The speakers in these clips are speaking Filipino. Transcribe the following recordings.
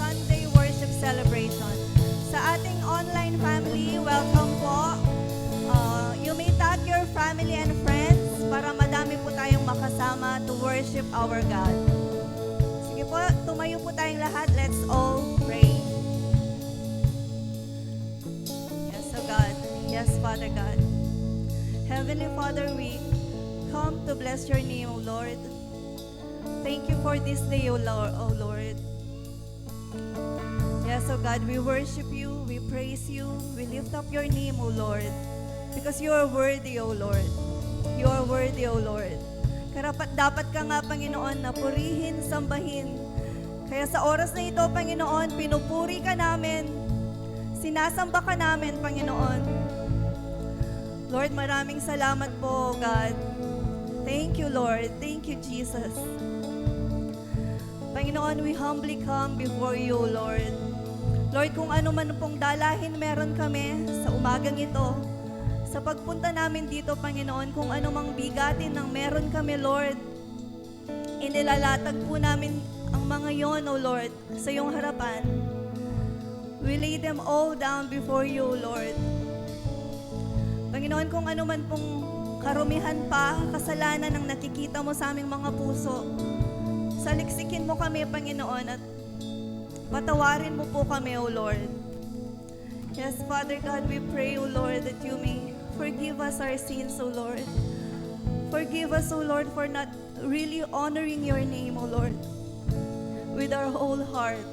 Sunday worship celebration. Sa ating online family, welcome po. You may tag your family and friends para madami po tayong makasama to worship our God. Sige po, tumayo po tayong lahat. Let's all pray. Yes, oh God. Yes, Father God. Heavenly Father, we come to bless your name, O Lord. Thank you for this day, O Lord. Yes, O God, we worship you, we praise you, we lift up your name, O Lord. Because you are worthy, O Lord. You are worthy, O Lord. Dapat ka nga, Panginoon, na purihin, sambahin. Kaya sa oras na ito, Panginoon, pinupuri ka namin. Sinasamba ka namin, Panginoon. Lord, maraming salamat po, God. Thank you, Lord. Thank you, Jesus. Panginoon, we humbly come before you, Lord. Lord, kung ano man pong dalahin meron kami sa umagang ito, sa pagpunta namin dito, Panginoon, kung ano mang bigatin ng meron kami, Lord, inilalatag po namin ang mga yon, O Lord, sa iyong harapan. We lay them all down before you, Lord. Panginoon, kung ano man pong karumihan pa, kasalanan ang nakikita mo sa aming mga puso, saliksikin mo kami, Panginoon, at patawarin mo po kami, O Lord. Yes, Father God, we pray, O Lord, that you may forgive us our sins, O Lord. Forgive us, O Lord, for not really honoring your name, O Lord, with our whole heart.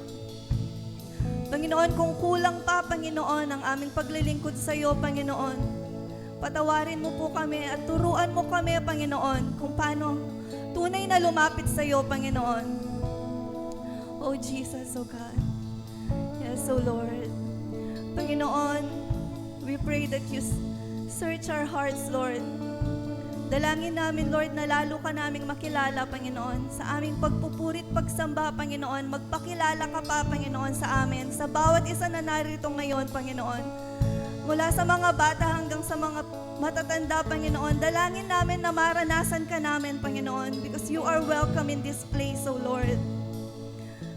Panginoon, kung kulang pa, Panginoon, ang aming paglilingkod sa iyo, Panginoon, patawarin mo po kami at turuan mo kami, Panginoon, kung paano tunay na lumapit sa iyo, Panginoon. Oh Jesus, oh God. Yes, oh Lord. Panginoon, we pray that you search our hearts, Lord. Dalangin namin, Lord, na lalo ka naming makilala, Panginoon, sa aming pagpupurit, pagsamba, Panginoon. Magpakilala ka pa, Panginoon, sa amin, sa bawat isa na narito ngayon, Panginoon. Mula sa mga bata hanggang sa mga matatanda, Panginoon, dalangin namin na maranasan ka namin, Panginoon, because you are welcome in this place, O Lord.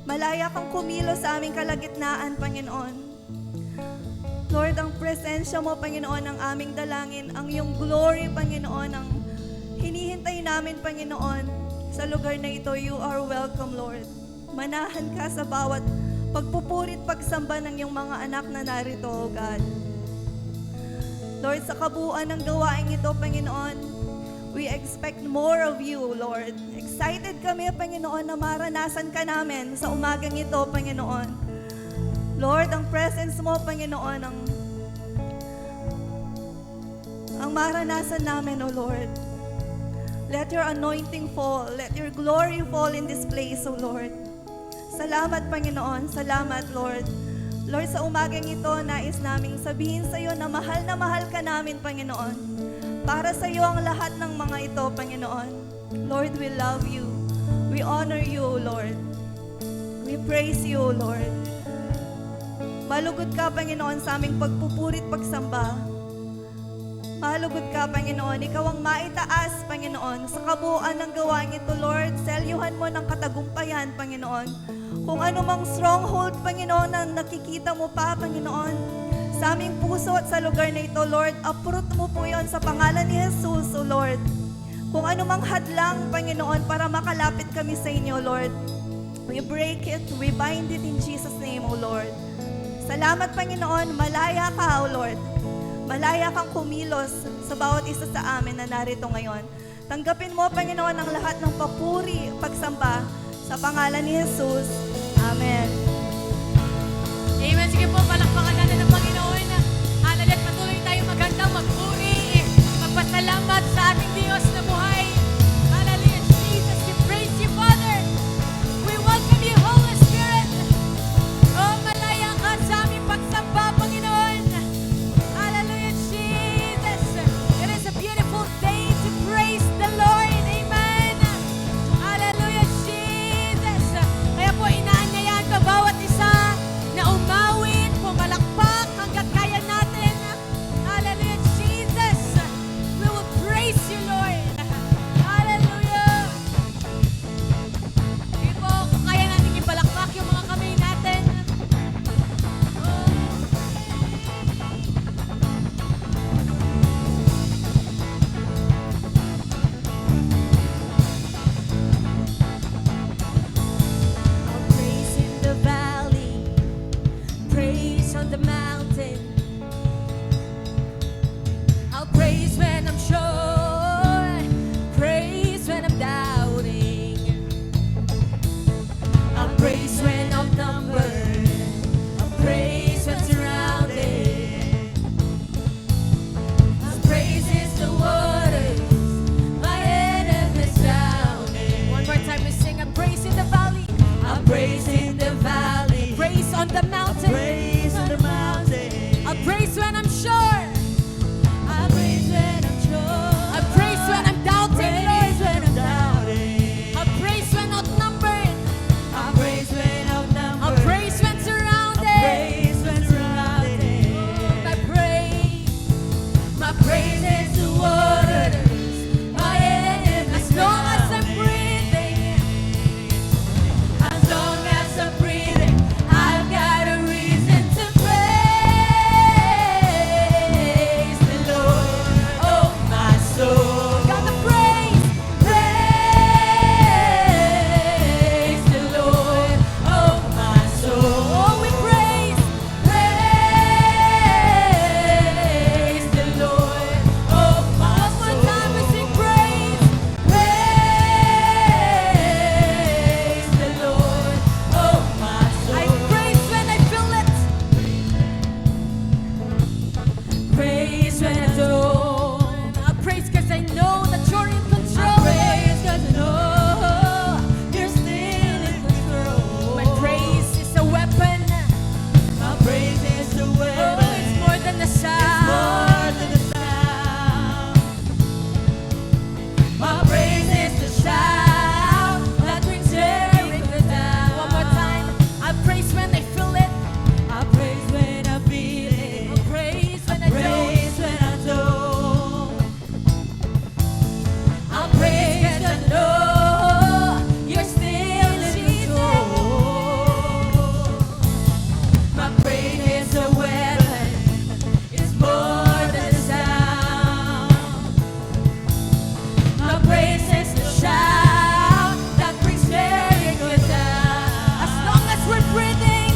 Malaya kang kumilos sa aming kalagitnaan, Panginoon. Lord, ang presensya mo, Panginoon, ang aming dalangin, ang iyong glory, Panginoon, ang hinihintay namin, Panginoon, sa lugar na ito. You are welcome, Lord. Manahan ka sa bawat pagpupurit, pagsamba ng iyong mga anak na narito, O God. Lord, sa kabuuan ng gawain ito, Panginoon, we expect more of you, Lord. Excited kami, Panginoon, na maranasan ka namin sa umagang ito, Panginoon. Lord, ang presence mo, Panginoon, ang maranasan namin, O Lord. Let your anointing fall. Let your glory fall in this place, O Lord. Salamat, Panginoon. Salamat, Lord. Lord, sa umagang ito, nais naming sabihin sa iyo na mahal ka namin, Panginoon. Para sa iyo ang lahat ng mga ito, Panginoon. Lord, we love you. We honor you, Lord. We praise you, Lord. Malugod ka, Panginoon, sa aming pagpupurit, pagsamba. Malugod ka, Panginoon. Ikaw ang maitaas, Panginoon. Sa kabuuan ng gawain ito, Lord, selyuhan mo ng katagumpayan, Panginoon. Kung ano mang stronghold, Panginoon, na nakikita mo pa, Panginoon, sa aming puso at sa lugar na ito, Lord, uproot mo po yon sa pangalan ni Jesus, O Lord. Kung ano mang hadlang, Panginoon, para makalapit kami sa inyo, Lord, we break it, we bind it in Jesus' name, O Lord. Salamat, Panginoon, malaya ka, O Lord. Malaya kang kumilos sa bawat isa sa amin na narito ngayon. Tanggapin mo, Panginoon, ang lahat ng papuri, pagsamba, sa pangalan ni Jesus. Amen. Amen. Sige po, palakpakan natin ng Panginoon. Hallelujah. Patuloy tayo magandang magpuri, magpasalamat sa ating Diyos na buhay. Hallelujah. Jesus, we praise you, Father. We welcome you, Holy Spirit. Oh, malaya ka sa aming pagsamba, Panginoon. Hallelujah, Jesus. It is a beautiful day to praise the Lord. Amen. Hallelujah, Jesus. Kaya po, inaanyayahan ka bawat the mountain. I'll praise when I'm sure, praise when I'm doubting. I'll praise when outnumbered, I'll praise when surrounded. I'll praise is the waters my enemies drowning. One more time we sing, I praise in the valley, I praise in the valley, praise on the mountain, Praise on the mountain. I praise when I'm sure, I praise when I'm sure. I praise when I'm doubting, Praise Lord. when I'm doubting. I praise when outnumbered, I praise when I outnumbered. praise when surrounded. Praise when surrounded. My praise is the waters my enemies. As long as I'm breathing, As long as I'm breathing, I've got a reason to praise the Lord. Oh, my soul. got the praise. Praise the Lord. Oh, my soul. Oh, we praise. Praise the Lord. Oh, my One more time we soul. sing praise. Praise the Lord. Oh, my soul. I praise when I feel it. Praise when I don't. I praise because I know that you're in I control. praise 'cause I know you're still in control. My praise is a weapon. My praise is the Oh, weapon. it's more than a It's sound. more than a sound. My praise is the shout that brings Jericho down. One more time. I praise when I feel it. I praise when I feel I it. praise when I don't. Praise when I don't. I praise 'cause I know you're still in control. My praise is a weapon. It's more than a sound. My praise is the shout that brings Jericho down. As long as we're breathing,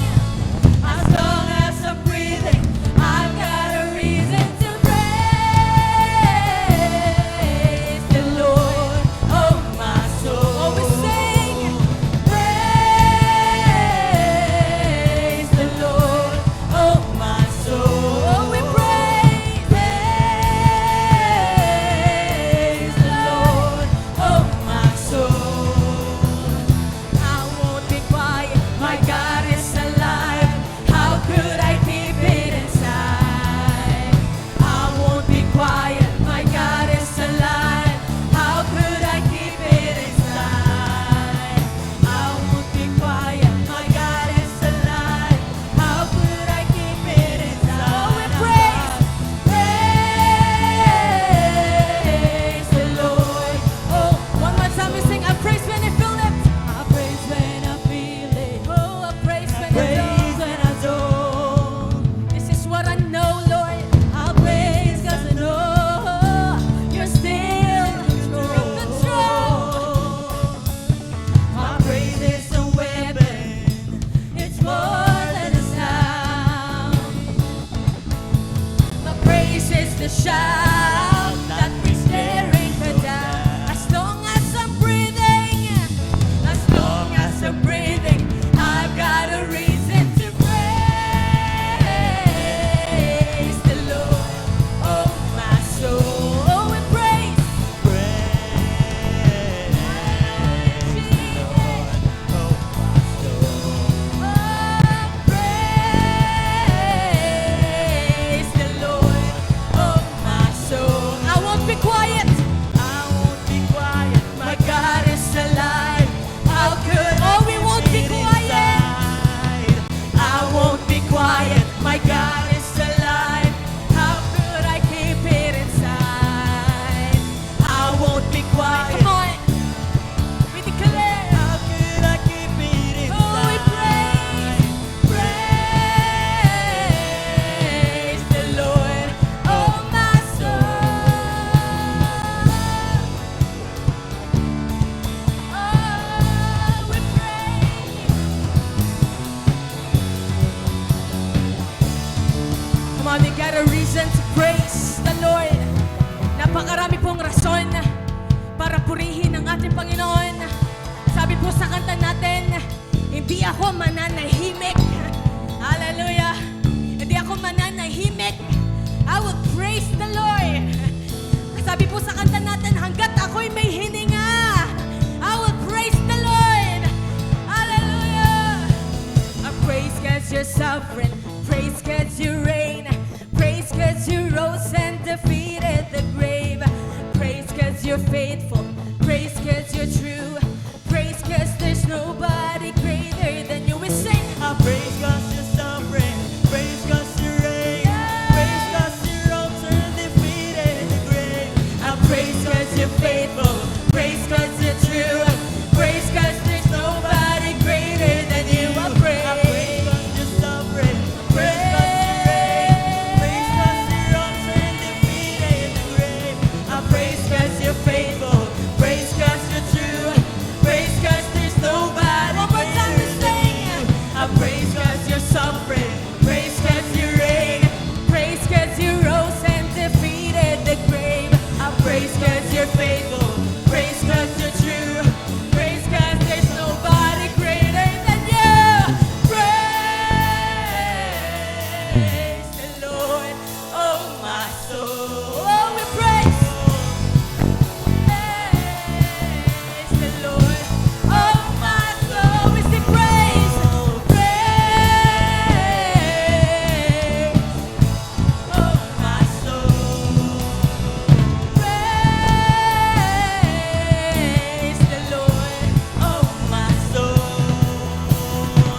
As long as I'm breathing, I've got a reason to praise the Lord. Oh, my soul. oh, we sing. Praise the Lord. Oh, my soul. Oh, we praise. Praise the Lord. Oh, my soul. I won't be quiet. My God is alive. How could I keep it inside? I won't be quiet. My God is alive. How could I keep it inside? I won't be quiet. My God is alive. How could I keep it inside? Oh, we praise. Praise the Lord. Oh, One more time we sing. I praise when I feel it. I praise when I feel it. Oh, I praise when I Praise don't. when I don't. This is what I know, Lord. I'll praise 'cause I know you're still in control. My praise is a weapon. It's more than a sound. My praise is the shout that brings Jericho down. As long as I'm breathing, as long as I'm breathing, I've got a reason to praise the Lord. Oh, my soul. Oh, we praise. Praise the Lord. Oh, my got a reason to praise the Lord. Napakarami pong rason para purihin ang ating Panginoon. Sabi po sa kanta natin, hindi ako mananahimik. Hallelujah. Hindi ako mananahimik. I will praise the Lord. Sabi po sa kanta natin, hanggat ako'y may hininga, I will praise the Lord. Hallelujah. I praise 'cause you're sovereign. Praise 'cause you reign. Praise 'cause you rose and defeated the grave. Praise 'cause you're faithful. Praise 'cause you're true. Praise 'cause there's nobody greater than you. We sing. I praise 'cause you're sovereign. Praise 'cause you reign. Praise 'cause you rose and defeated the grave. I praise 'cause you're faithful. Praise 'cause you're true. Praise 'cause there's nobody greater than you. I I praise praise. 'cause you're sovereign. Praise 'cause you reign. Praise 'cause you rose and defeated the grave. I praise 'cause you're faithful. Praise 'cause you're true. Praise 'cause there's nobody One more time to sing. I praise 'cause you're sovereign. Praise 'cause you reign. Praise 'cause you rose and defeated the grave. I praise 'cause you're faithful. Praise 'cause you're true. Praise 'cause there's nobody greater than you. Praise the Lord, oh my soul. Oh, we praise. Praise the Lord, oh my soul. We sing praise. Praise, oh my soul. Praise the Lord, oh my soul.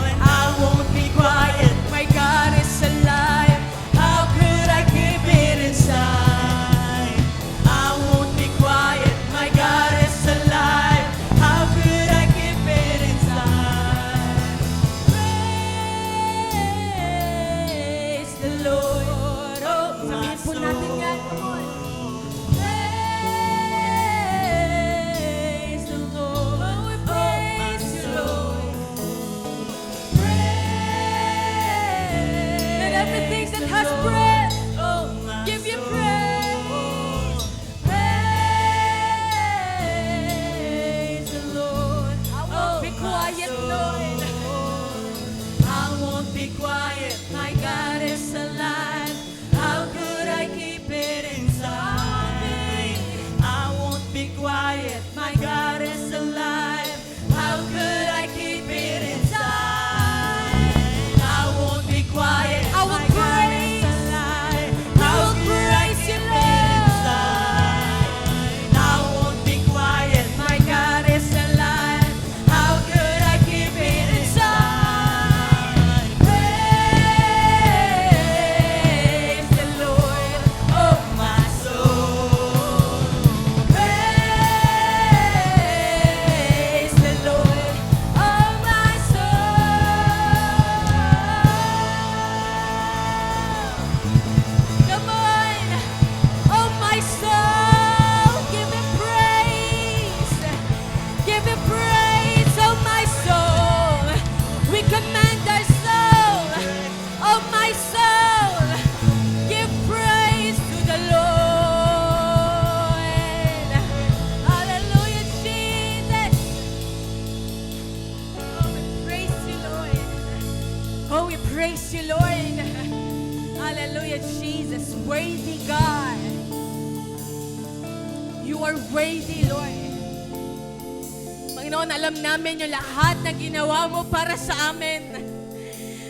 And I won't be quiet. My God is alive. How could I keep it inside? I won't be quiet. My God is alive. How could I keep it inside? Praise the Lord. Oh, sabihin po natin yan. Come on. Praise the Lord. Oh, we praise you, Lord. Praise. Let everything that has breath, give you praise. Praise the Lord. I won't be quiet, Lord. I won't be quiet. My God is alive. How could I keep it inside? I won't be quiet. My God is alive. How could I keep it inside? I won't be quiet. I will praise. I will praise you, Lord. I won't be quiet. My God is alive. How could I keep it inside? Praise the Lord, oh my soul. Praise the Lord, oh my soul. Come on, oh my soul, give Him praise. Give Him praise, oh my soul. We command our soul, oh my soul, give praise to the Lord. Hallelujah, Jesus. Oh, we praise you, Lord. Oh, we praise you, Lord. Hallelujah, Jesus. Worthy God. You are worthy, Lord. Panginoon, alam namin yung lahat na ginawa mo para sa amin.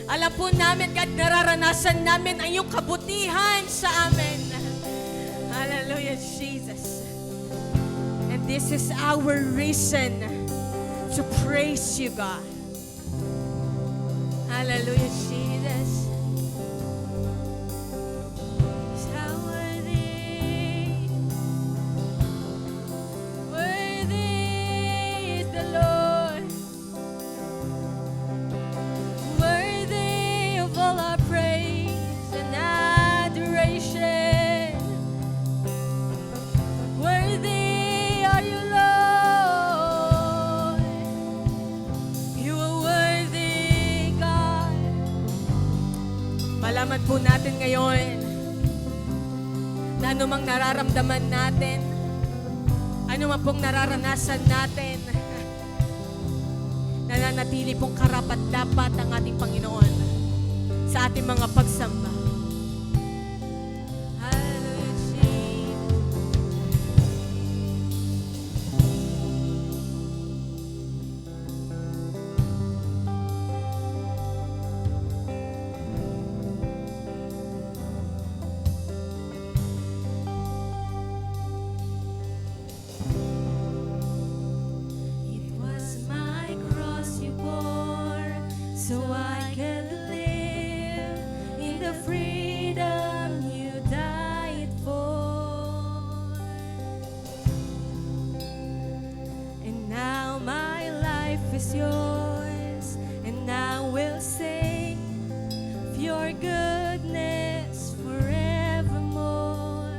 Alam po namin, God, nararanasan namin ang iyong kabutihan sa amin. Hallelujah, Jesus. And this is our reason to praise you, God. Hallelujah, Jesus. So worthy. Worthy is the Lord. Worthy of all our praise and adoration. Worthy are you, Lord. You are worthy, God. Malaman po natin ngayon na anumang nararamdaman natin, anuman pong nararanasan natin, nananatili pong karapat-dapat ang ating Panginoon sa ating mga pagsamba. Hallelujah, Jesus. It was my cross you bore, so I could live in the freedom you died for. And now my life is yours, and I will sing of your goodness forevermore.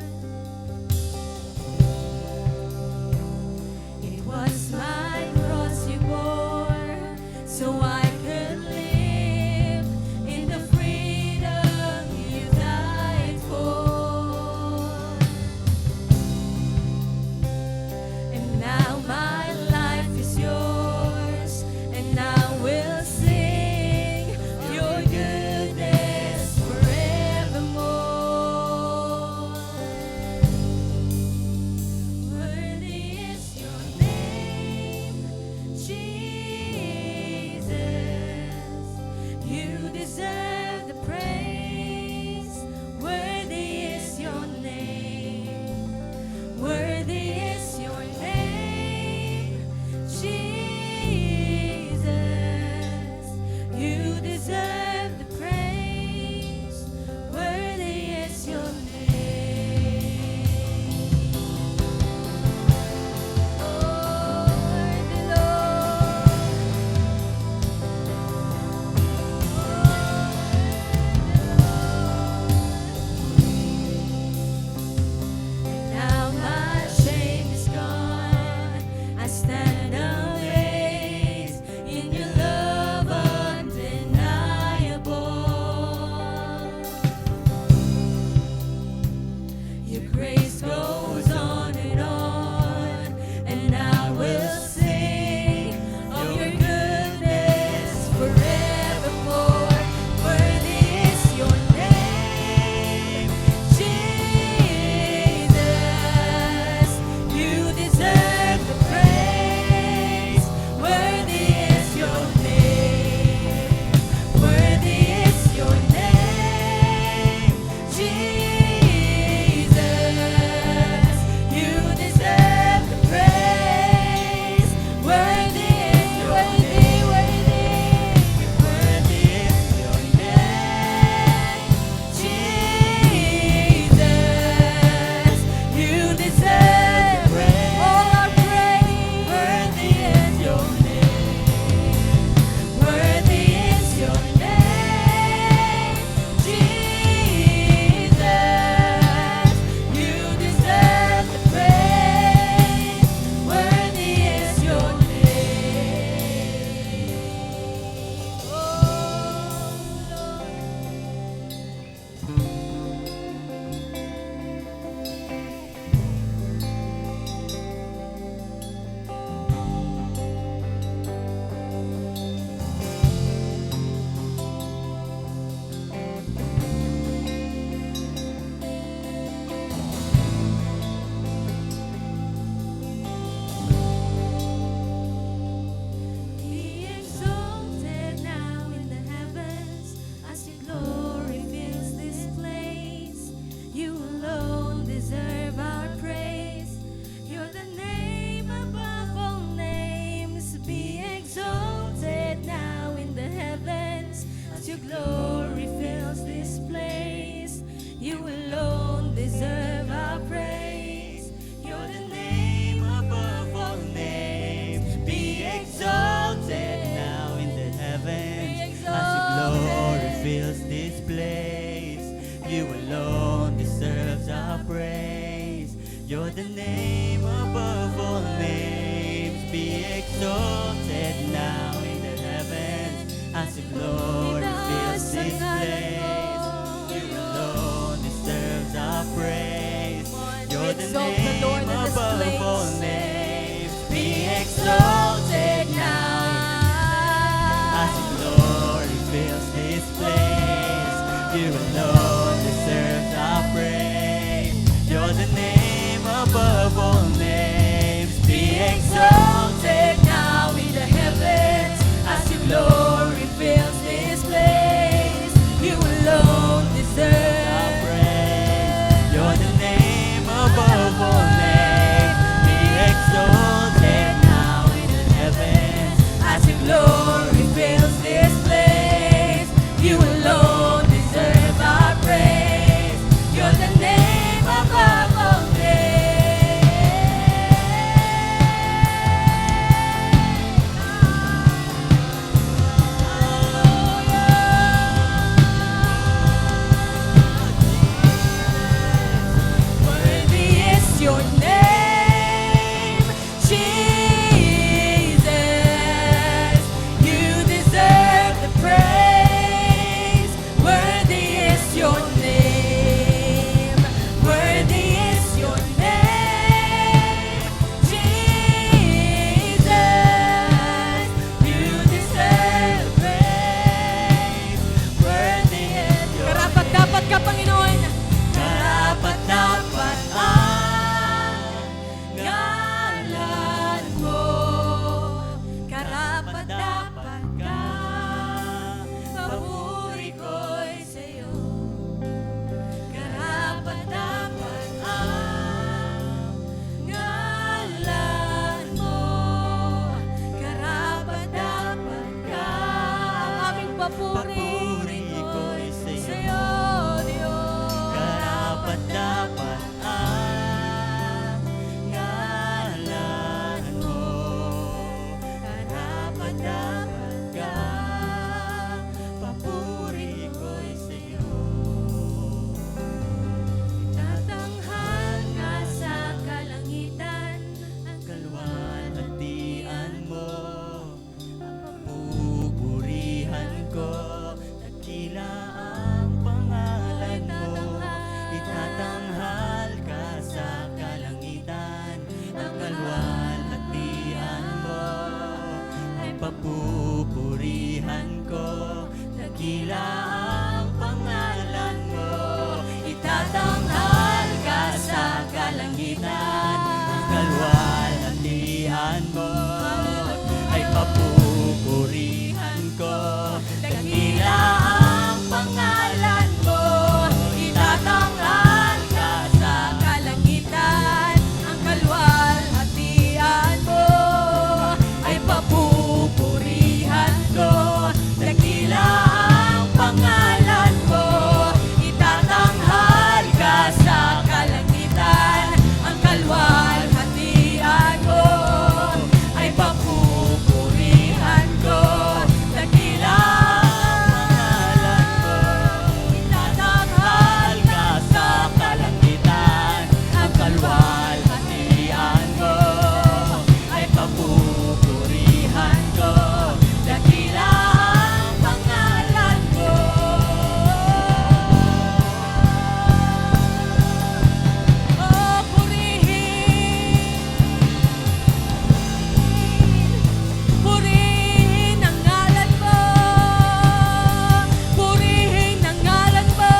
It was my cross you bore, so I could live in the freedom you died for. And now my life is yours, and I will sing of your goodness forevermore. Worthy is your name, Jesus. You deserve the praise. Worthy is your name. Worthy is your name, Jesus. You deserve the praise. Worthy is your name. Oh, worthy Lord. Now my shame is gone. I stand amazed in your love undeniable. Your grace goes on, and I will sing of your goodness forevermore. Worthy is your name, Jesus. You deserve the praise. Worthy is your name. Worthy is your name, Jesus. You deserve the praise. Worthy is worthy, worthy. Worthy is your name, Jesus. You deserve all our praise. Worthy is your name. Worthy is your name, Jesus. You deserve the praise. Worthy is your name. Oh, Lord. Be exalted now in the heavens as your glory fills this place. You alone deserve our praise. You're the name above all names. Be exalted now in the heavens as your glory fills this place. You alone deserve our praise. You're the name above all names. Be exalted now in the heavens as your glory fills this place. You alone deserves our praise. You're the name above all names. Be exalted now in the heavens as your glory fills this place. You alone deserves our praise. exalted now. As your glory fills this place, you alone deserve our praise. You're the name above all names. Be exalted Now in the heavens, as your glory fills this place, you alone deserve our praise. You're the name above all names. Be exalted now in the heavens. as your glory fills this place. You alone deserve our praise. You're the name above all names. Worthy is your name, Jesus. You deserve the praise. Worthy is your name. Worthy is your name, Jesus. You deserve the praise. Worthy is your Karapat-dapat ka, Panginoon. Karapat-dapat ang ngalan mo. Karapat-dapat ka, papuri ko'y sa'yo. Karapat-dapat ang ngalan mo. Karapat-dapat ka, Aming papuri. Papuri ko'y sa'yo. sa'yo, Diyos. Karapat-dapat ang ngalan mo. Karapat-dapat ka, papuri ko'y sa'yo. Tatanghal ka sa kalangitan, ang Kalwalhatian mo, ang papupurihan ko. Dakila ang pangalan mo. Itatanghal ka sa kalangitan, ang kalwalhatian mo. Ang papupurihan ko. Dakila ang pangalan mo. itatanghal ka sa kalangitan, Ang kalwalhatian mo ay papupurihan ko. Dakila ang pangalan mo. itatanghal ka sa kalangitan, ang kalwalhatian mo ay papupurihan ko. Dakila ang pangalan mo, itatanghal ka sa kalangitan, ang kalwalhatian mo ay papupurihan ko. Dakila Itatanghal ka sa kalangitan, ang kalwalhatian mo ay papupurihan ko. dakila ang pangalan mo. Oh, purihin ang ngalan mo. Purihin ang ngalan mo.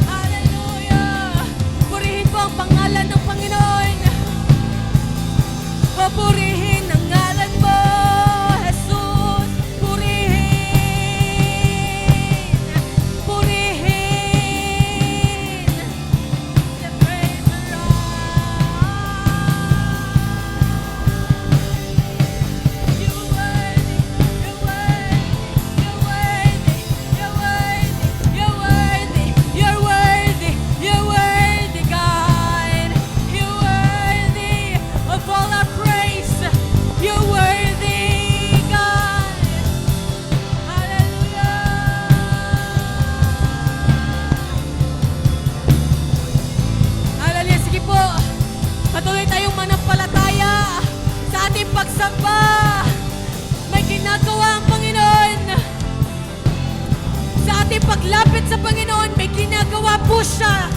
Hallelujah. Purihin po ang pangalan ng Panginoon. Papurihin ang ngalan mo, Jesus. Purihin. Purihin. Praise the Lord. You're worthy. You're worthy. You're worthy. You're worthy. You're worthy. You're worthy, God. You're worthy of all our praise. You're worthy, God. Hallelujah. Hallelujah. Sige po. Patuloy tayong manampalataya sa ating pagsamba. May ginagawa ang Panginoon. Sa ating paglapit sa Panginoon, may ginagawa po siya.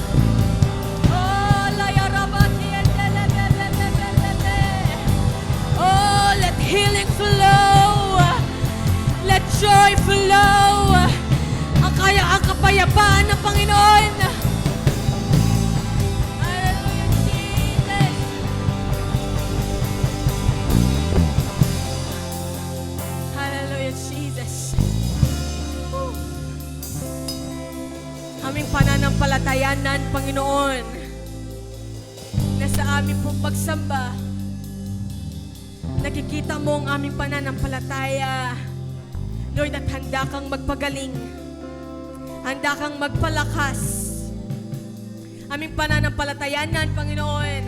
Oh, layarabat. joy flow. Ang kapayapaan ng Panginoon. Hallelujah, Jesus. Hallelujah, Jesus. Woo. Aming pananampalatayanan, Panginoon, na sa aming pong pagsamba, nakikita mo ang aming pananampalataya. Lord, at handa kang magpagaling. Handa kang magpalakas. Aming pananampalatayanan, Panginoon.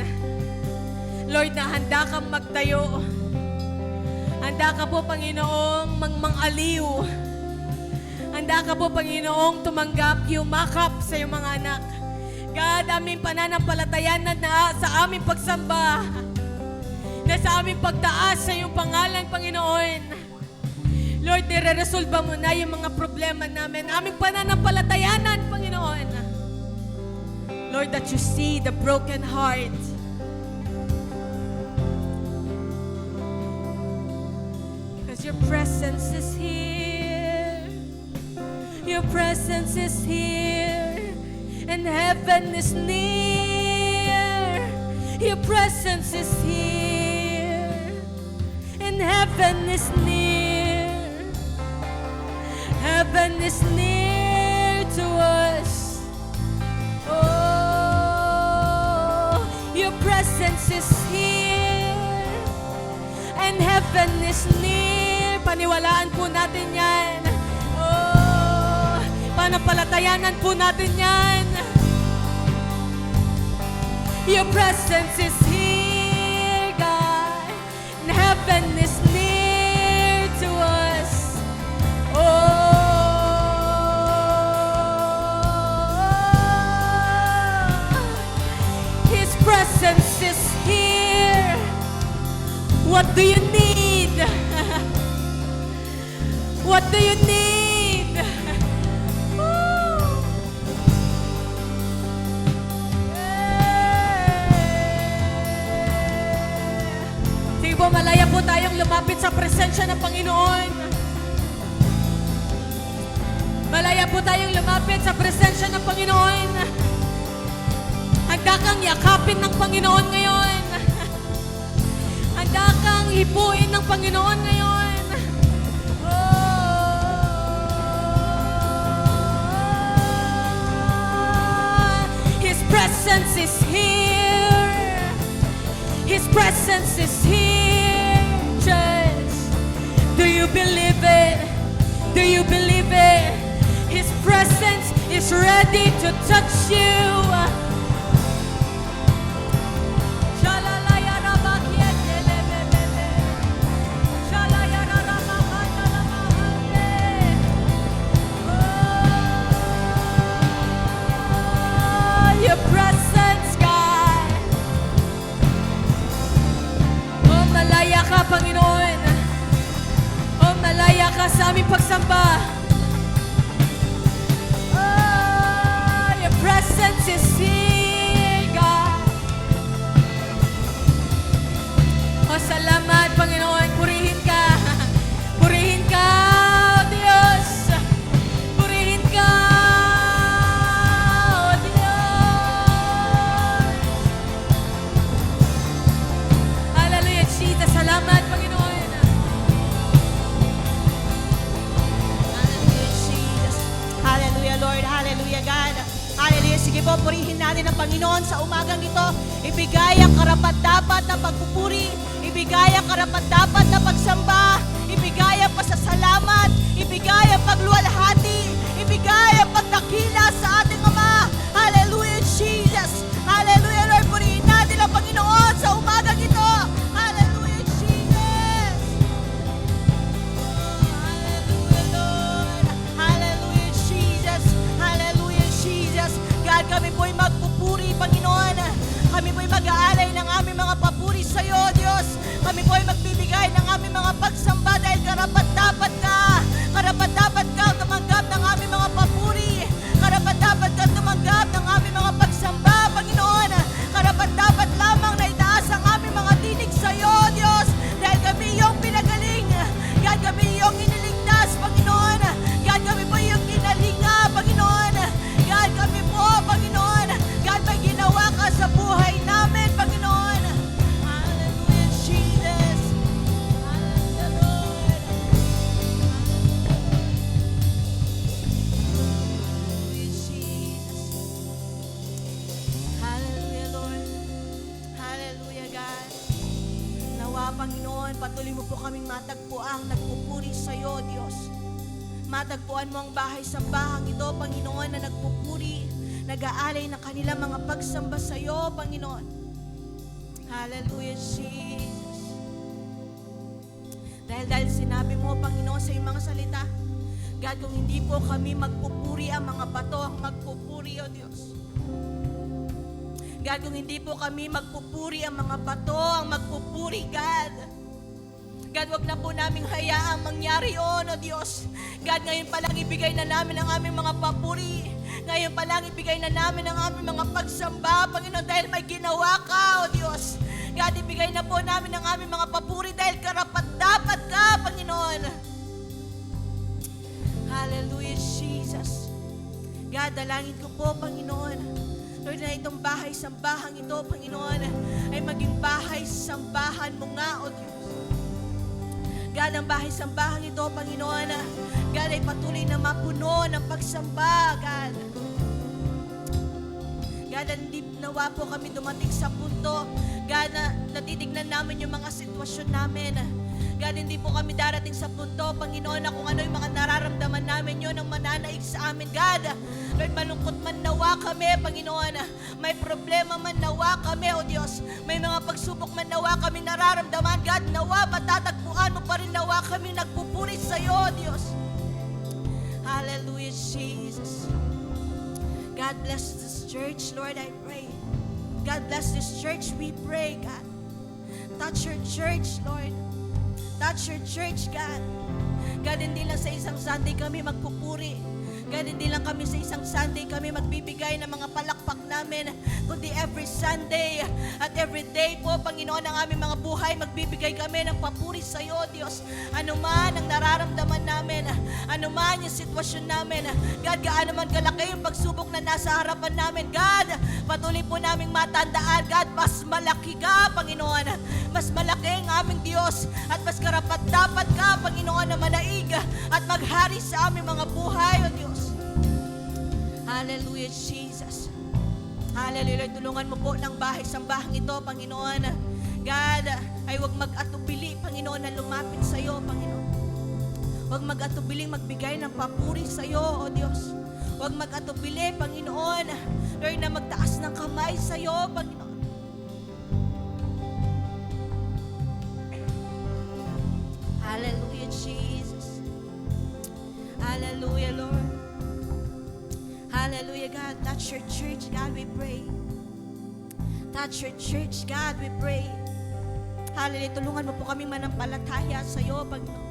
Lord, na handa kang magtayo. Handa ka po, Panginoong mangaliw. Handa ka po, Panginoong tumanggap, yumakap sa iyong mga anak. God, aming pananampalatayanan na sa aming pagsamba, na sa aming pagtaas sa iyong pangalan, Panginoon. Lord, nire-resolve mo na yung mga problema namin. Aming pananampalatayanan, Panginoon. Lord, that you see the broken heart. Because your presence is here. Your presence is here. And heaven is near. Your presence is here. And heaven is near. Heaven is near to us. Oh, your presence is here. And heaven is near. Paniwalaan po natin yan. Oh, panampalatayanan po natin yan. Your presence is here, God. And heaven is near to us. Oh, His presence is here. What do you need? What do you need? Woo! Sige po, malaya po tayong lumapit sa presensya ng Panginoon. Malaya po tayong lumapit sa presensya ng Panginoon. Handa kang yakapin ng Panginoon ngayon. Handa kang hipuin ng Panginoon ngayon. Oh, His presence is here. His presence is here. Just, do you believe it? Do you believe it? His presence is ready to touch you. Your presence, God. Oh, malaya ka, Panginoon. Oh, malaya ka sa aming pagsamba. Oh, your presence is here, God. Oh, salamat, Panginoon. Purihin ka. Purihin ka, oh Diyos. Purihin ka, oh Diyos. Hallelujah, Jesus. Salamat, Panginoon. Hallelujah, Jesus. Hallelujah, Lord. Hallelujah, God. Hallelujah. Sige po, purihin natin ang Panginoon sa umagang ito. Ibigay ang karapat-dapat na pagpupuri. Ibigay ang karapat-dapat na pagsamba. Ibigay ang pasasalamat. Ibigay ang pagluwalhati. Ibigay ang pagdakila sa ating Ama. Hallelujah, Jesus. Hallelujah, Lord. Purihin natin ang Panginoon sa umagang ito. Hallelujah, Jesus. Hallelujah, Lord. Hallelujah, Jesus. Hallelujah, Jesus. God, kami po'y magpupuri, Panginoon. Kami po'y mag-aalay ng aming mga papuri sa iyo, Diyos. Kami po'y magbibigay ng aming mga pagsamba dahil karapat-dapat ka. Karapat-dapat ka tumanggap ng aming mga papuri. Karapat-dapat ka tumanggap ng aming mga pagsamba, Panginoon. Karapat-dapat lamang na itaas ang aming mga tinig sa iyo, Diyos. Dahil kami iyong pinagaling. God, kami iyong iniligtas, Panginoon. patuloy mo po kaming matagpuan, nagpupuri sa iyo, Diyos. Matagpuan mo ang bahay-sambahang ito, Panginoon, na nagpupuri, nag-aalay ng kanilang mga pagsamba sa iyo, Panginoon. Hallelujah, Jesus. Dahil sinabi mo, Panginoon, sa iyong mga salita, God, kung hindi po kami magpupuri, ang mga bato ang magpupuri, O Diyos. God, kung hindi po kami magpupuri, ang mga bato ang magpupuri, God. God, wag na po naming hayaang mangyari yun, O Diyos. God, ngayon pa lang ibigay na namin ang aming mga papuri. Ngayon pa lang ibigay na namin ang aming mga pagsamba, Panginoon, dahil may ginawa ka, O Diyos. God, ibigay na po namin ang aming mga papuri dahil karapat-dapat ka, Panginoon. Hallelujah, Jesus. God, dalangin ko po, Panginoon, Lord, na itong bahay-sambahang ito, Panginoon, ay maging bahay-sambahan mo nga, O Diyos. God, ang bahay-sambahan ito, Panginoon, God, ay patuloy na mapuno ng pagsamba, God. God, hindi nawa po kami dumating sa punto, God, na natitignan namin yung mga sitwasyon namin. God, hindi po kami darating sa punto, Panginoon, na kung ano yung mga nararamdaman namin, yun ang mananaig sa amin, God. Lord, malungkot man nawa kami, Panginoon. May problema man nawa kami, O Diyos. May mga pagsubok man nawa kami nararamdaman, God. Nawa, matatagpuan mo pa rin nawa kami nagpupuri sa iyo, O Diyos. Hallelujah, Jesus. God bless this church, Lord, I pray. God bless this church, we pray, God. Touch your church, Lord. Touch your church, God. God, hindi lang sa isang Sunday kami magpupuri. God, hindi lang kami sa isang Sunday kami magbibigay ng mga palakpak namin, kundi every Sunday at every day po, Panginoon, ang aming mga buhay, magbibigay kami ng papuri sa iyo, Diyos. Ano man ang nararamdaman namin, ano man yung sitwasyon namin, God, gaano man kalaki yung pagsubok na nasa harapan namin, God, patuloy po naming matandaan, God, mas malaki ka, Panginoon. Mas malaki ang aming Diyos at mas karapat-dapat ka, Panginoon, na manaig at maghari sa aming mga buhay, O Diyos. Hallelujah, Jesus. Hallelujah. Tulungan mo po ng bahay-sambahang ito, Panginoon. God, ay huwag mag-atubili, Panginoon, na lumapit sa iyo, Panginoon. Huwag mag-atubiling magbigay ng papuri sa iyo, O Diyos. Huwag mag-atubili, Panginoon, Lord, na magtaas ng kamay sa iyo, Panginoon. Hallelujah, Jesus. Hallelujah, Lord. Hallelujah, God. Touch your church, God, we pray. Touch your church, God, we pray. Hallelujah. Tulungan mo po kami manampalataya sa iyo, Panginoon.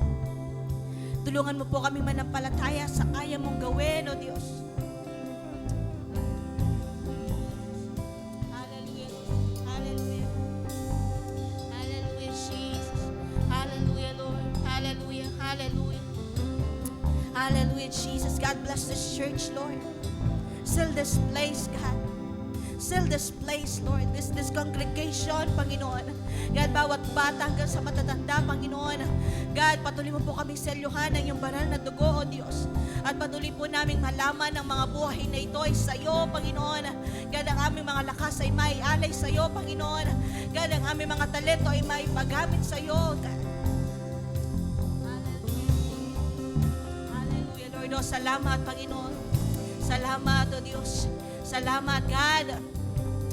Tulungan mo po kami manampalataya sa kaya mong gawin, O Diyos. Hallelujah, Lord. Hallelujah. Hallelujah, Jesus. Hallelujah, Lord. Hallelujah. Hallelujah. Hallelujah, Jesus. God bless this church, Lord. Seal this place, God. Seal this place, Lord. This congregation, Panginoon. God, bawat bata hanggang sa matatanda, Panginoon. God, patuloy mo po kaming selyuhan ng iyong banal na dugo, O Diyos. At patuloy po naming malaman ang mga buhay na ito ay sa iyo, Panginoon. God, ang aming mga lakas ay maialay sa iyo, Panginoon. God, ang aming mga talento ay maipagamit sa iyo, God. Hallelujah, Lord. O, salamat, Panginoon. Salamat, O Diyos. Salamat, God.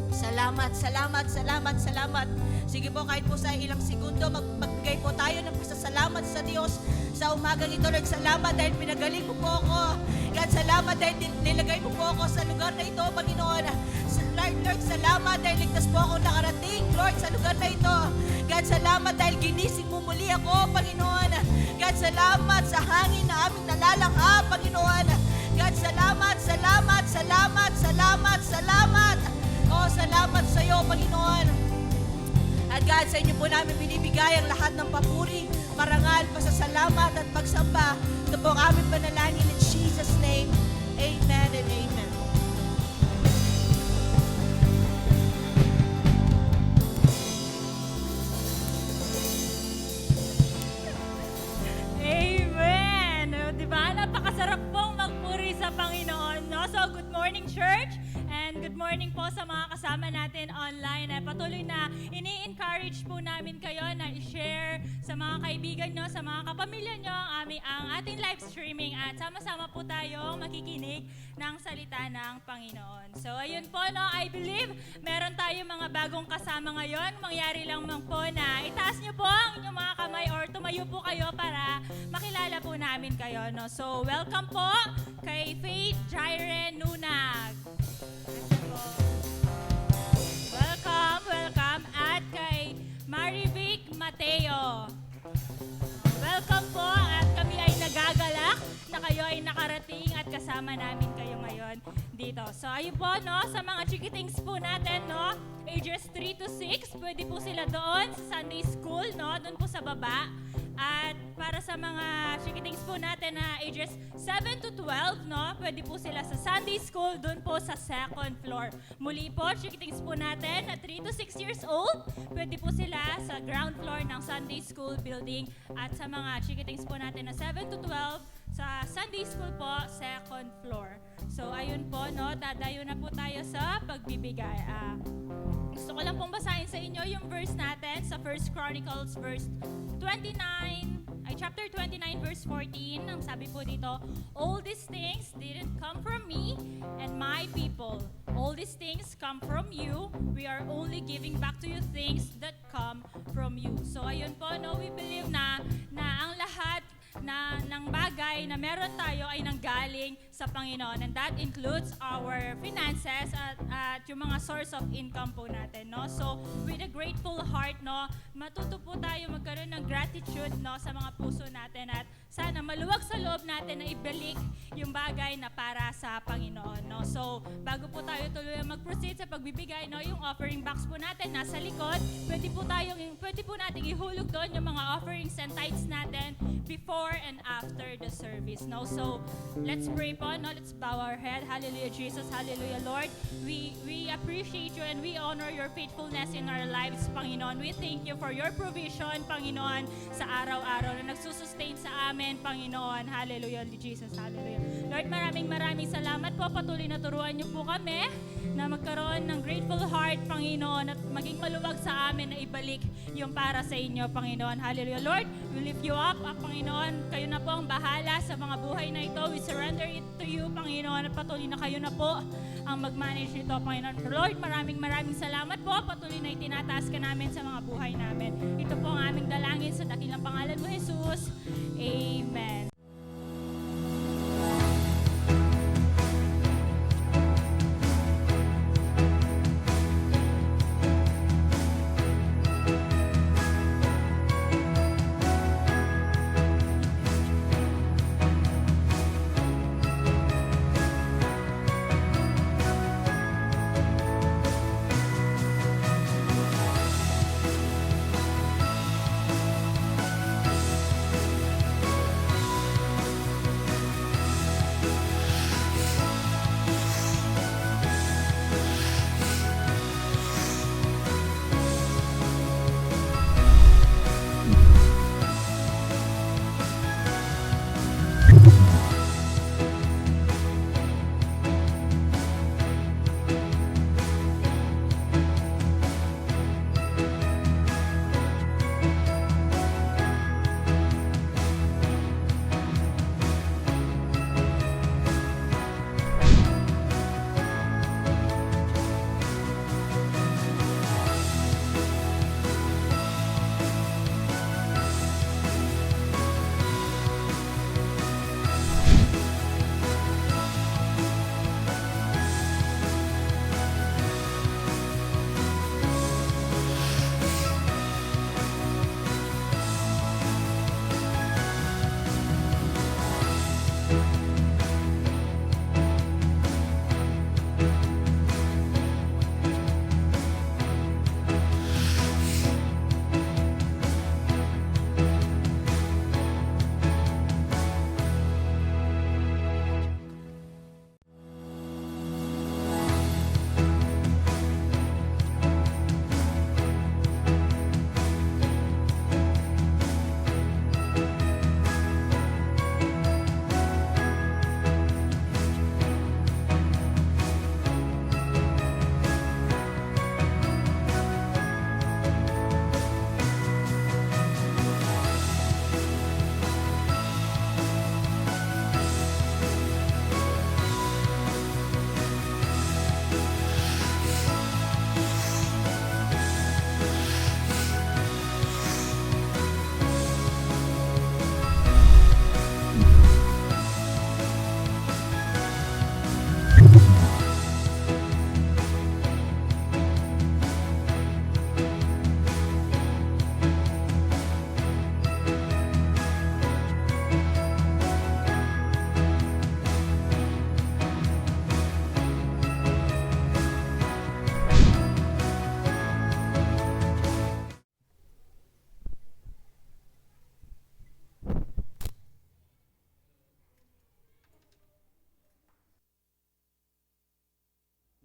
Salamat, salamat, salamat, salamat. Sige po, kahit po sa ilang segundo, magbigay po tayo ng pasasalamat sa Diyos sa umagang ito. Lord, salamat dahil pinagaling mo po ako. God, salamat dahil nilagay mo po ako sa lugar na ito, Panginoon. Lord, salamat dahil ligtas po ako nakarating, Lord, sa lugar na ito. God, salamat dahil ginising mo muli ako, Panginoon. God, salamat sa hangin na aming nalalangha, Panginoon. God, salamat, salamat, salamat, salamat, salamat. Oh, salamat sa iyo, Panginoon. At God, sa inyo po namin binibigay ang lahat ng papuri, parangal, pasasalamat at pagsamba. Ito po ang aming panalangin in Jesus' name. Amen and amen. Amen! O, diba? Napakasarap pong magpuri sa Panginoon. No? So, good morning, church. And good morning po sa mga kasama natin online. Patuloy na ini-encourage po namin kayo na i-share sa mga kaibigan nyo, sa mga kapamilya nyo ang ating live streaming at sama-sama po tayong makikinig ng salita ng Panginoon. So ayun po, no, I believe meron tayo mga bagong kasama ngayon. Mangyari lang man po na itaas nyo po ang inyong mga kamay or tumayo po kayo para makilala po namin kayo. No? So welcome po kay Faith Jairen Nunag. Welcome. At kay Marivic Mateo. Welcome po at kami ay nagagalak na kayo ay nakarating at kasama namin kayo ngayon dito. So ayun po, no, sa mga chikitings po natin, no, ages 3 to 6, pwede po sila doon sa Sunday School, no, doon po sa baba. At para sa mga chikitings po natin na ages 7 to 12, no, pwede po sila sa Sunday School, doon po sa second floor. Muli po, chikitings po natin na 3 to 6 years old, pwede po sila sa ground floor ng Sunday School building. At sa mga chikitings po natin na 7 to 12, sa Sunday School po, second floor. So ayun po, no, dadayo na po tayo sa pagbibigay. Gusto ko lang pong basahin sa inyo yung verse natin sa 1 Chronicles chapter 29 verse 14. Ang sabi po dito, all these things didn't come from me and my people. All these things come from you. We are only giving back to you things that come from you. So ayun po, no, we believe na ang lahat ng bagay na meron tayo ay nanggaling sa Panginoon, and that includes our finances at yung mga source of income po natin, no? So with a grateful heart, no, matuto po tayo magkaroon ng gratitude, no, sa mga puso natin, at sana maluwag sa loob natin na ibalik yung bagay na para sa Panginoon, no? So bago po tayo tuloy mag-proceed sa pagbibigay, no, yung offering box po natin nasa likod. Pwede po nating ihulog doon yung mga offerings and tithes natin before and after the service, no? So let's pray po, no? Let's bow our head. Hallelujah, Jesus. Hallelujah, Lord. We appreciate you and we honor your faithfulness in our lives, Panginoon. We thank you for your provision, Panginoon, sa araw-araw na nagsusustain sa amin, Panginoon. Hallelujah, Jesus. Hallelujah. Lord, maraming salamat po. Patuloy na turuan niyo po kami na magkaroon ng grateful heart, Panginoon, at maging maluwag sa amin na ibalik yung para sa inyo, Panginoon. Hallelujah. Lord, we lift you up, Panginoon. Kayo na po ang bahala sa mga buhay na ito. We surrender it to you, Panginoon, at patuloy na kayo na po ang mag-manage nito, Panginoon. Lord, maraming salamat po. Patuloy na itinataas ka namin sa mga buhay namin. Ito po ang aming dalangin sa dakilang pangalan mo, Jesus. Amen.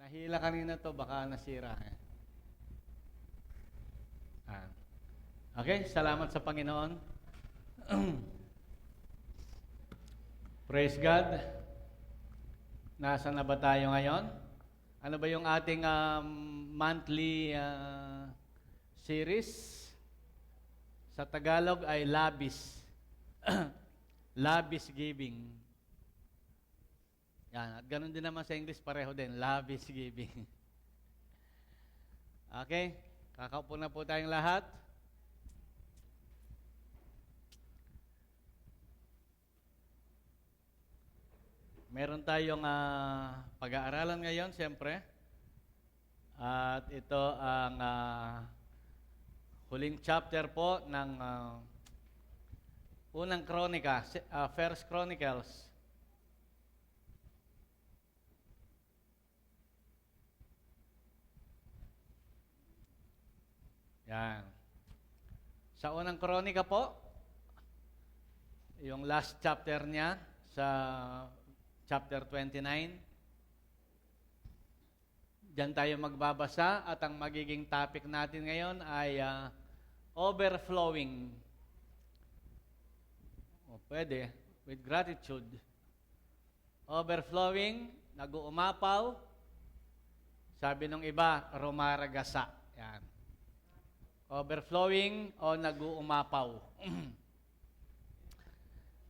Nahila kanina to, baka nasira. Okay, salamat sa Panginoon. Praise God. Nasaan na ba tayo ngayon? Ano ba yung ating monthly series? Sa Tagalog ay labis. Labis giving. Yan. At ganun din naman sa English, pareho din. Labis giving. Okay? Kakaupo na po tayong lahat. Meron tayong pag-aaralan ngayon, siyempre. At ito ang huling chapter po ng unang kronika, First Chronicles. Yan. Sa unang kronika po, yung last chapter niya sa chapter 29. Diyan tayo magbabasa at ang magiging topic natin ngayon ay overflowing. O pwede, with gratitude. Overflowing, nag-uumapaw. Sabi nung iba, rumaragasa. Yan. Overflowing o nag-uumapaw.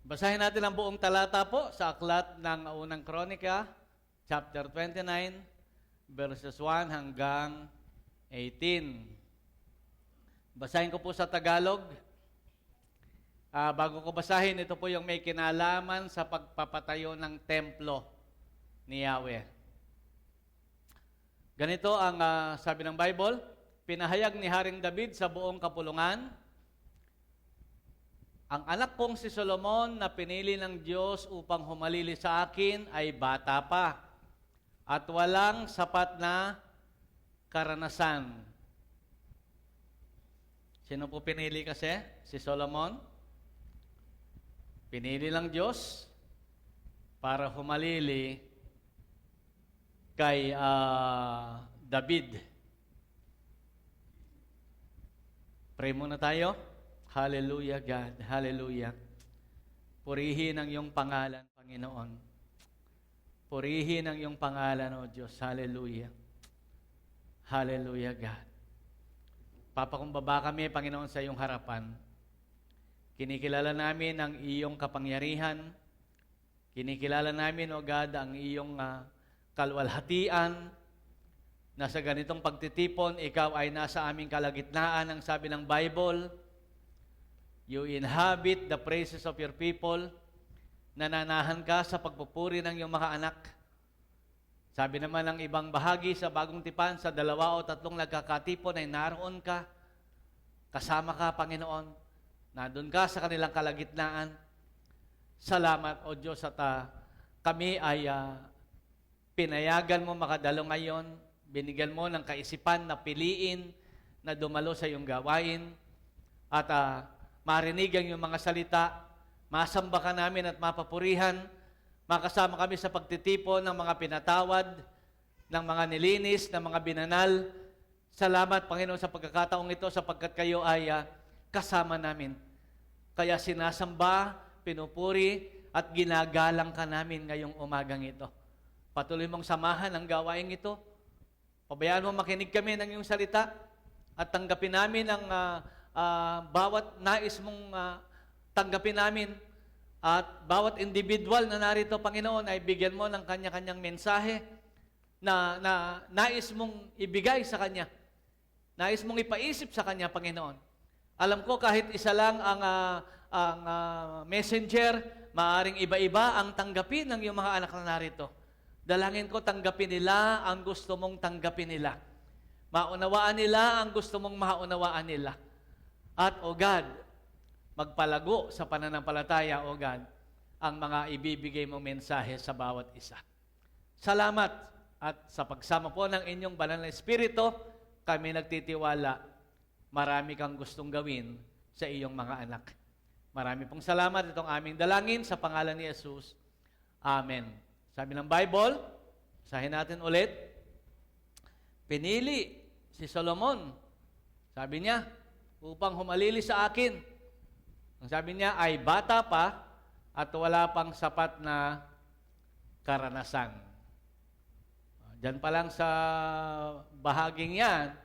Basahin natin ang buong talata po sa aklat ng unang kronika, chapter 29, verses 1 hanggang 18. Basahin ko po sa Tagalog. Bago ko basahin, ito po yung may kinalaman sa pagpapatayo ng templo ni Yahweh. Ganito ang sabi ng Bible, pinahayag ni Haring David sa buong kapulungan, ang anak kong si Solomon na pinili ng Diyos upang humalili sa akin ay bata pa at walang sapat na karanasan. Sino po pinili kasi? Si Solomon? Pinili ng Diyos para humalili kay David. Pray muna tayo. Hallelujah, God. Hallelujah. Purihin ang iyong pangalan, Panginoon. Purihin ang iyong pangalan, O Diyos. Hallelujah. Hallelujah, God. Papakumbaba kami, Panginoon, sa iyong harapan. Kinikilala namin ang iyong kapangyarihan. Kinikilala namin, O God, ang iyong kalwalhatian na sa ganitong pagtitipon, ikaw ay nasa aming kalagitnaan, ang sabi ng Bible. You inhabit the praises of your people. Nananahan ka sa pagpupuri ng iyong mga anak. Sabi naman ng ibang bahagi sa Bagong Tipan, sa 2 o 3 nagkakatipon ay naroon ka. Kasama ka, Panginoon. Nandun ka sa kanilang kalagitnaan. Salamat, O Diyos, at kami ay pinayagan mo makadalo ngayon. Binigyan mo ng kaisipan na piliin na dumalo sa iyong gawain. At marinig ang iyong mga salita, masamba ka namin at mapapurihan, makasama kami sa pagtitipon ng mga pinatawad, ng mga nilinis, ng mga binanal. Salamat, Panginoon, sa pagkakataong ito sapagkat kayo ay kasama namin. Kaya sinasamba, pinupuri, at ginagalang ka namin ngayong umagang ito. Patuloy mong samahan ang gawaing ito. Pabayaan mo makinig kami ng iyong salita at tanggapin namin ang bawat nais mong tanggapin namin at bawat individual na narito, Panginoon, ay bigyan mo ng kanya-kanyang mensahe na nais mong ibigay sa Kanya. Nais mong ipaisip sa Kanya, Panginoon. Alam ko kahit isa lang ang messenger, maaring iba-iba ang tanggapin ng iyong mga anak na narito. Dalangin ko, tanggapin nila ang gusto mong tanggapin nila. Maunawaan nila ang gusto mong maunawaan nila. At, O God, magpalago sa pananampalataya, O God, ang mga ibibigay mong mensahe sa bawat isa. Salamat at sa pagsama po ng inyong banal na Espiritu, kami nagtitiwala, marami kang gustong gawin sa iyong mga anak. Marami pong salamat itong aming dalangin sa pangalan ni Jesus. Amen. Sabi ng Bible, sahin natin ulit, pinili si Solomon. Sabi niya, upang humalili sa akin. Ang sabi niya ay bata pa at wala pang sapat na karanasan. Diyan pa lang sa bahaging yan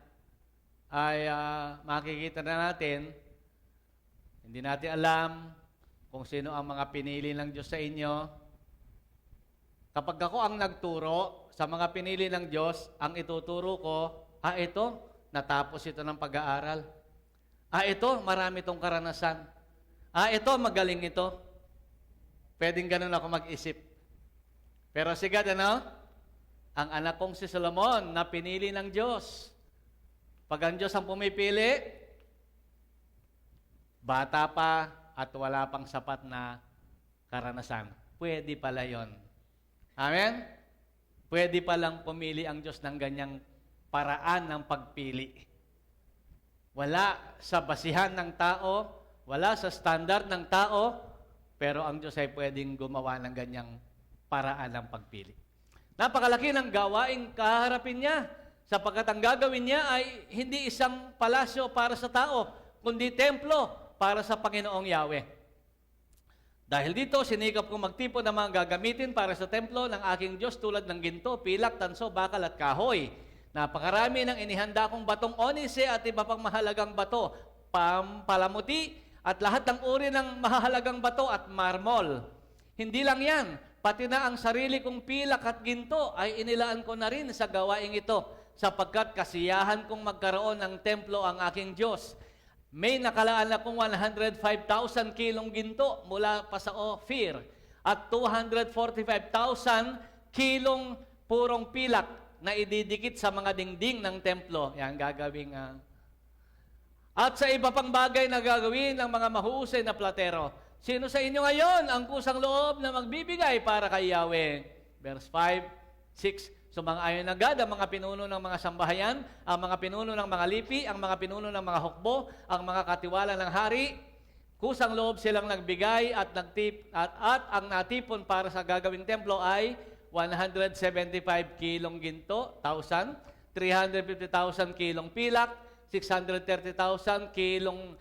ay makikita na natin, hindi natin alam kung sino ang mga pinili ng Diyos sa inyo. Kapag ako ang nagturo sa mga pinili ng Diyos, ang ituturo ko, ito, natapos ito ng pag-aaral. Ito, marami itong karanasan. Ito, magaling ito. Pwedeng ganun ako mag-isip. Pero si God, ang anak kong si Solomon na pinili ng Diyos. Pag ang Diyos ang pumipili, bata pa at wala pang sapat na karanasan. Pwede pala yon. Amen? Pwede palang pumili ang Diyos ng ganyang paraan ng pagpili. Wala sa basihan ng tao, wala sa standard ng tao, pero ang Diyos ay pwedeng gumawa ng ganyang paraan ng pagpili. Napakalaki ng gawaing kaharapin niya, sapagkat ang gagawin niya ay hindi isang palasyo para sa tao, kundi templo para sa Panginoong Yahweh. Dahil dito, sinikap kong magtipon ng mga gagamitin para sa templo ng aking Diyos tulad ng ginto, pilak, tanso, bakal at kahoy. Napakarami ng inihanda kong batong onise at iba pang mahalagang bato, palamuti at lahat ng uri ng mahalagang bato at marmol. Hindi lang yan, pati na ang sarili kong pilak at ginto ay inilaan ko na rin sa gawaing ito, sapagkat kasiyahan kong magkaroon ng templo ang aking Diyos. May nakalaan akong 105,000 kilong ginto mula pa sa Ophir at 245,000 kilong purong pilak na ididikit sa mga dingding ng templo. Yan, gagawing... At sa iba pang bagay na gagawin ng mga mahuhusay na platero. Sino sa inyo ngayon ang kusang loob na magbibigay para kay Yahweh? Verse 5, 6, sumang-ayon agad ang mga pinuno ng mga sambahayan, ang mga pinuno ng mga lipi, ang mga pinuno ng mga hukbo, ang mga katiwala ng hari. Kusang loob silang nagbigay at ang natipon para sa gagawing templo ay 175 kilong ginto, 1,000, 350,000 kilong pilak, 630,000 kilong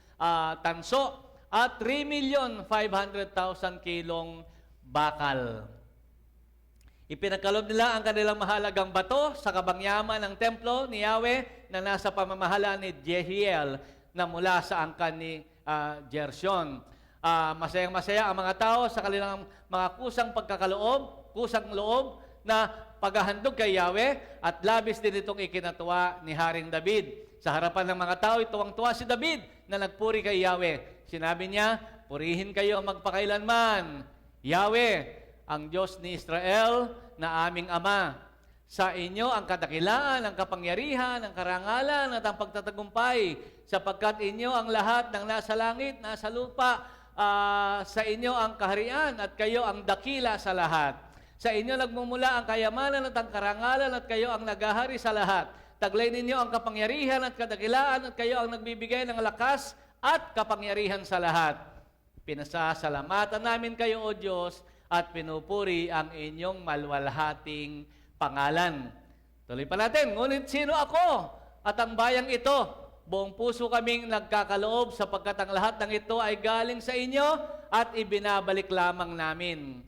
tanso, at 3,500,000 kilong bakal. Ipinagkaloob nila ang kanilang mahalagang bato sa kabangyaman ng templo ni Yahweh na nasa pamamahala ni Jehiel na mula sa angkan ni Gershon. Masayang-masaya ang mga tao sa kanilang mga kusang loob na paghahandog kay Yahweh at labis din itong ikinatuwa ni Haring David. Sa harapan ng mga tao, tuwang-tuwa si David na nagpuri kay Yahweh. Sinabi niya, purihin kayo magpakailanman. Yahweh, ang Diyos ni Israel na aming Ama. Sa inyo ang kadakilaan, ang kapangyarihan, ang karangalan at ang pagtatagumpay, sapagkat inyo ang lahat ng nasa langit, nasa lupa, sa inyo ang kaharian at kayo ang dakila sa lahat. Sa inyo nagmumula ang kayamanan at ang karangalan at kayo ang nagahari sa lahat. Taglay ninyo ang kapangyarihan at kadakilaan at kayo ang nagbibigay ng lakas at kapangyarihan sa lahat. Pinasasalamatan namin kayo, O Diyos, at pinupuri ang inyong malwalhating pangalan. Tuloy pa natin, ngunit sino ako at ang bayang ito? Buong puso kaming nagkakaloob sapagkat ang lahat ng ito ay galing sa inyo at ibinabalik lamang namin.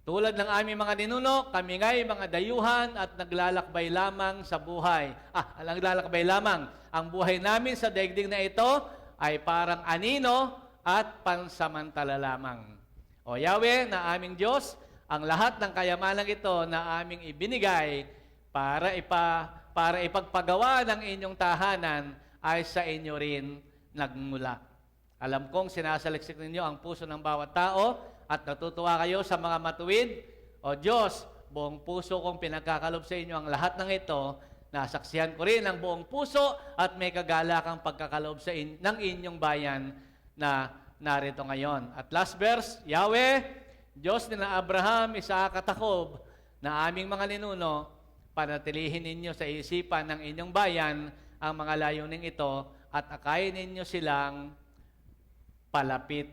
Tulad ng aming mga ninuno, kami nga'y mga dayuhan at naglalakbay lamang sa buhay. Naglalakbay lamang. Ang buhay namin sa daigdig na ito ay parang anino at pansamantala lamang. O Yahweh na aming Diyos, ang lahat ng kayamanang ito na aming ibinigay para ipagpagawa ng inyong tahanan ay sa inyo rin nagmula. Alam kong sinasaliksik ninyo ang puso ng bawat tao at natutuwa kayo sa mga matuwid. O Diyos, buong puso kong pinagkakalob sa inyo ang lahat ng ito. Nasaksihan ko rin ang buong puso at may kagalakang pagkakalob ng inyong bayan na narito ngayon. At last verse, Yahweh, Diyos ni na Abraham, Isaac at Jacob, na aming mga ninuno, panatilihin ninyo sa isipan ng inyong bayan ang mga layuning ito at akayin ninyo silang palapit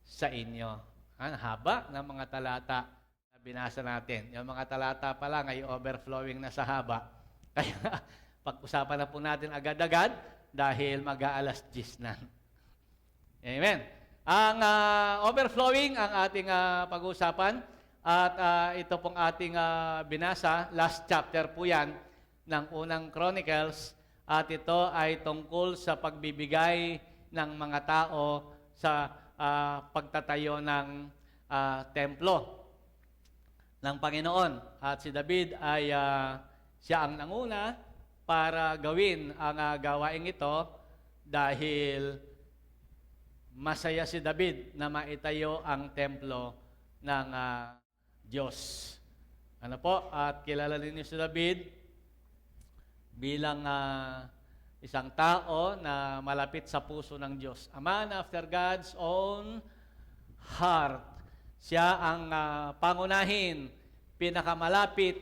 sa inyo. Ang haba ng mga talata na binasa natin. Yung mga talata pa lang ay overflowing na sa haba. Kaya pag-usapan na po natin agad-agad dahil mag-aalas 10 na. Amen. Ang overflowing ang ating pag-uusapan at ito pong ating binasa, last chapter po yan ng unang Chronicles at ito ay tungkol sa pagbibigay ng mga tao sa pagtatayo ng templo ng Panginoon. At si David ay siya ang nanguna para gawin ang gawaing ito dahil masaya si David na maitayo ang templo ng Diyos. Ano po? At kilala ninyo si David bilang isang tao na malapit sa puso ng Diyos. A man after God's own heart. Siya ang pangunahin, pinakamalapit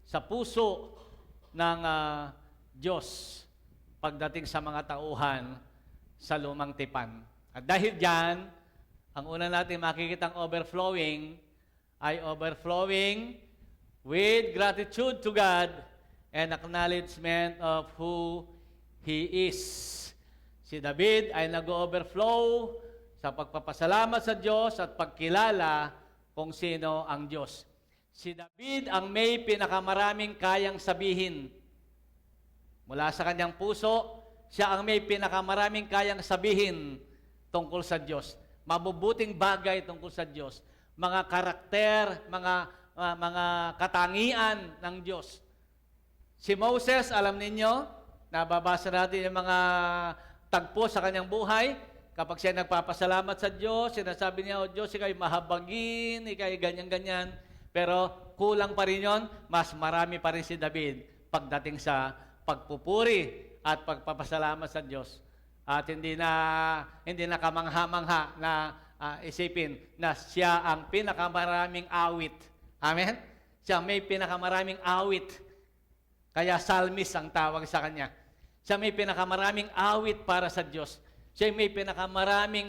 sa puso ng Diyos pagdating sa mga tauhan sa lumang tipan. At dahil dyan, ang una natin makikitang overflowing ay overflowing with gratitude to God and acknowledgement of who He is. Si David ay nag-overflow sa pagpapasalamat sa Diyos at pagkilala kung sino ang Diyos. Si David ang may pinakamaraming kayang sabihin. Mula sa kanyang puso, siya ang may pinakamaraming kayang sabihin tungkol sa Diyos. Mabubuting bagay tungkol sa Diyos. Mga karakter, mga katangian ng Diyos. Si Moses, alam ninyo, nababasa natin yung mga tagpo sa kanyang buhay. Kapag siya nagpapasalamat sa Diyos, sinasabi niya, "O Diyos, ikaw'y mahabagin, ikaw'y ganyan-ganyan." Pero kulang pa rin yun, mas marami pa rin si David pagdating sa pagpupuri at pagpapasalamat sa Diyos. At hindi na kamangha-mangha na isipin na siya ang pinakamaraming awit. Amen? Siya may pinakamaraming awit. Kaya psalmist ang tawag sa kanya. Siya may pinakamaraming awit para sa Diyos. Siya may pinakamaraming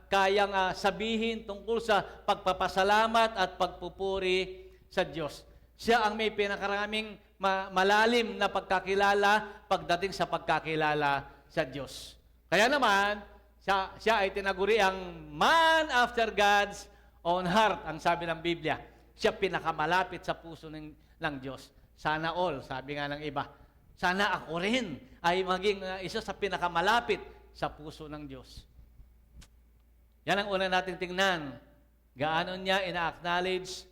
kayang sabihin tungkol sa pagpapasalamat at pagpupuri sa Diyos. Siya ang may pinakaraming malalim na pagkakilala pagdating sa pagkakilala sa Diyos. Kaya naman, siya ay tinaguri ang man after God's own heart, ang sabi ng Biblia. Siya pinakamalapit sa puso ng Diyos. Sana all, sabi nga ng iba. Sana ako rin ay maging isa sa pinakamalapit sa puso ng Diyos. Yan ang una nating tingnan. Gaano niya ina-acknowledge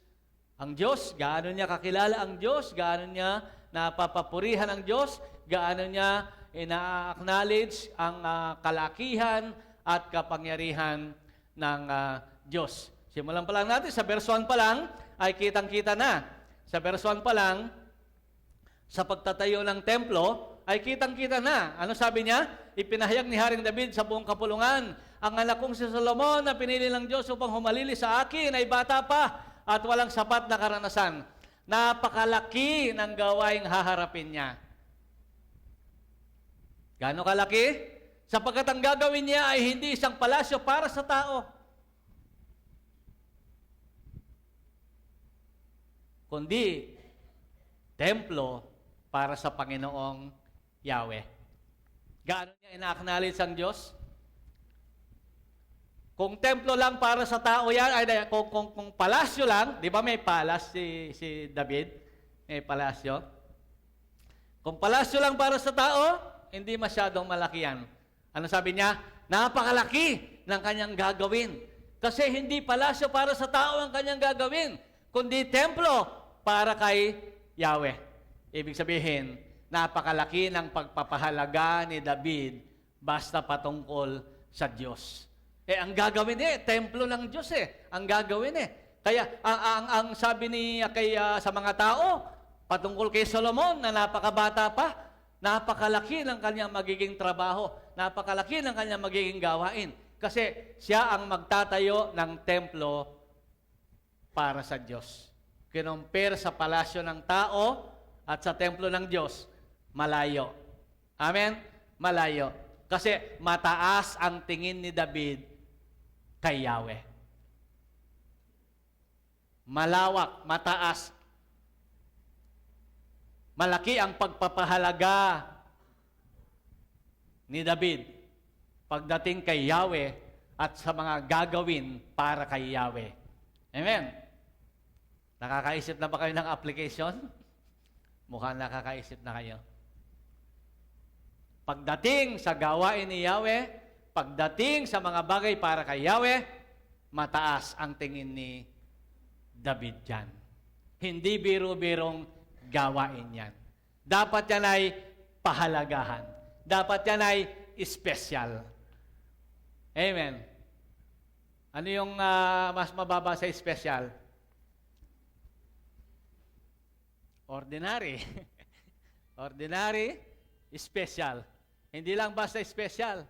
ang Diyos, gaano niya kakilala ang Diyos, gaano niya napapapurihan ang Diyos, gaano niya ina-acknowledge ang kalakihan at kapangyarihan ng Diyos. Simulan pa lang natin, sa verse 1 pa lang, ay kitang-kita na. Sa verse 1 pa lang, sa pagtatayo ng templo, ay kitang-kita na. Ano sabi niya? Ipinahayag ni Haring David sa buong kapulungan, ang anak kong si Solomon na pinili ng Diyos upang humalili sa akin ay bata pa at walang sapat na karanasan. Napakalaki ng gawaing haharapin niya. Gaano kalaki? Sapagkat ang gagawin niya ay hindi isang palasyo para sa tao, kundi templo para sa Panginoong Yahweh. Gaano niya ina-acknowledge ang Diyos? Kung templo lang para sa tao yan, kung palasyo lang, di ba may palas si David? May palasyo. Kung palasyo lang para sa tao, hindi masyadong malaki yan. Ano sabi niya? Napakalaki ng kanyang gagawin. Kasi hindi palasyo para sa tao ang kanyang gagawin, kundi templo para kay Yahweh. Ibig sabihin, napakalaki ng pagpapahalaga ni David basta patungkol sa Diyos. Ang gagawin templo ng Diyos ang gagawin Kaya ang sabi sa mga tao patungkol kay Solomon na napakabata pa, napakalaki ng kanyang magiging trabaho, napakalaki ng kanyang magiging gawain. Kasi siya ang magtatayo ng templo para sa Diyos. Kinumpir sa palasyo ng tao at sa templo ng Diyos, malayo. Amen? Malayo. Kasi mataas ang tingin ni David kay Yahweh. Malawak, mataas. Malaki ang pagpapahalaga ni David pagdating kay Yahweh at sa mga gagawin para kay Yahweh. Amen. Nakakaisip na ba kayo ng application? Mukhang nakakaisip na kayo. Pagdating sa gawain ni Yahweh, pagdating sa mga bagay para kay Yahweh, mataas ang tingin ni David dyan. Hindi biro-birong gawain yan. Dapat yan ay pahalagahan. Dapat yan ay espesyal. Amen. Ano yung mas mababa sa espesyal? Ordinary. Ordinary, special. Hindi lang basta special.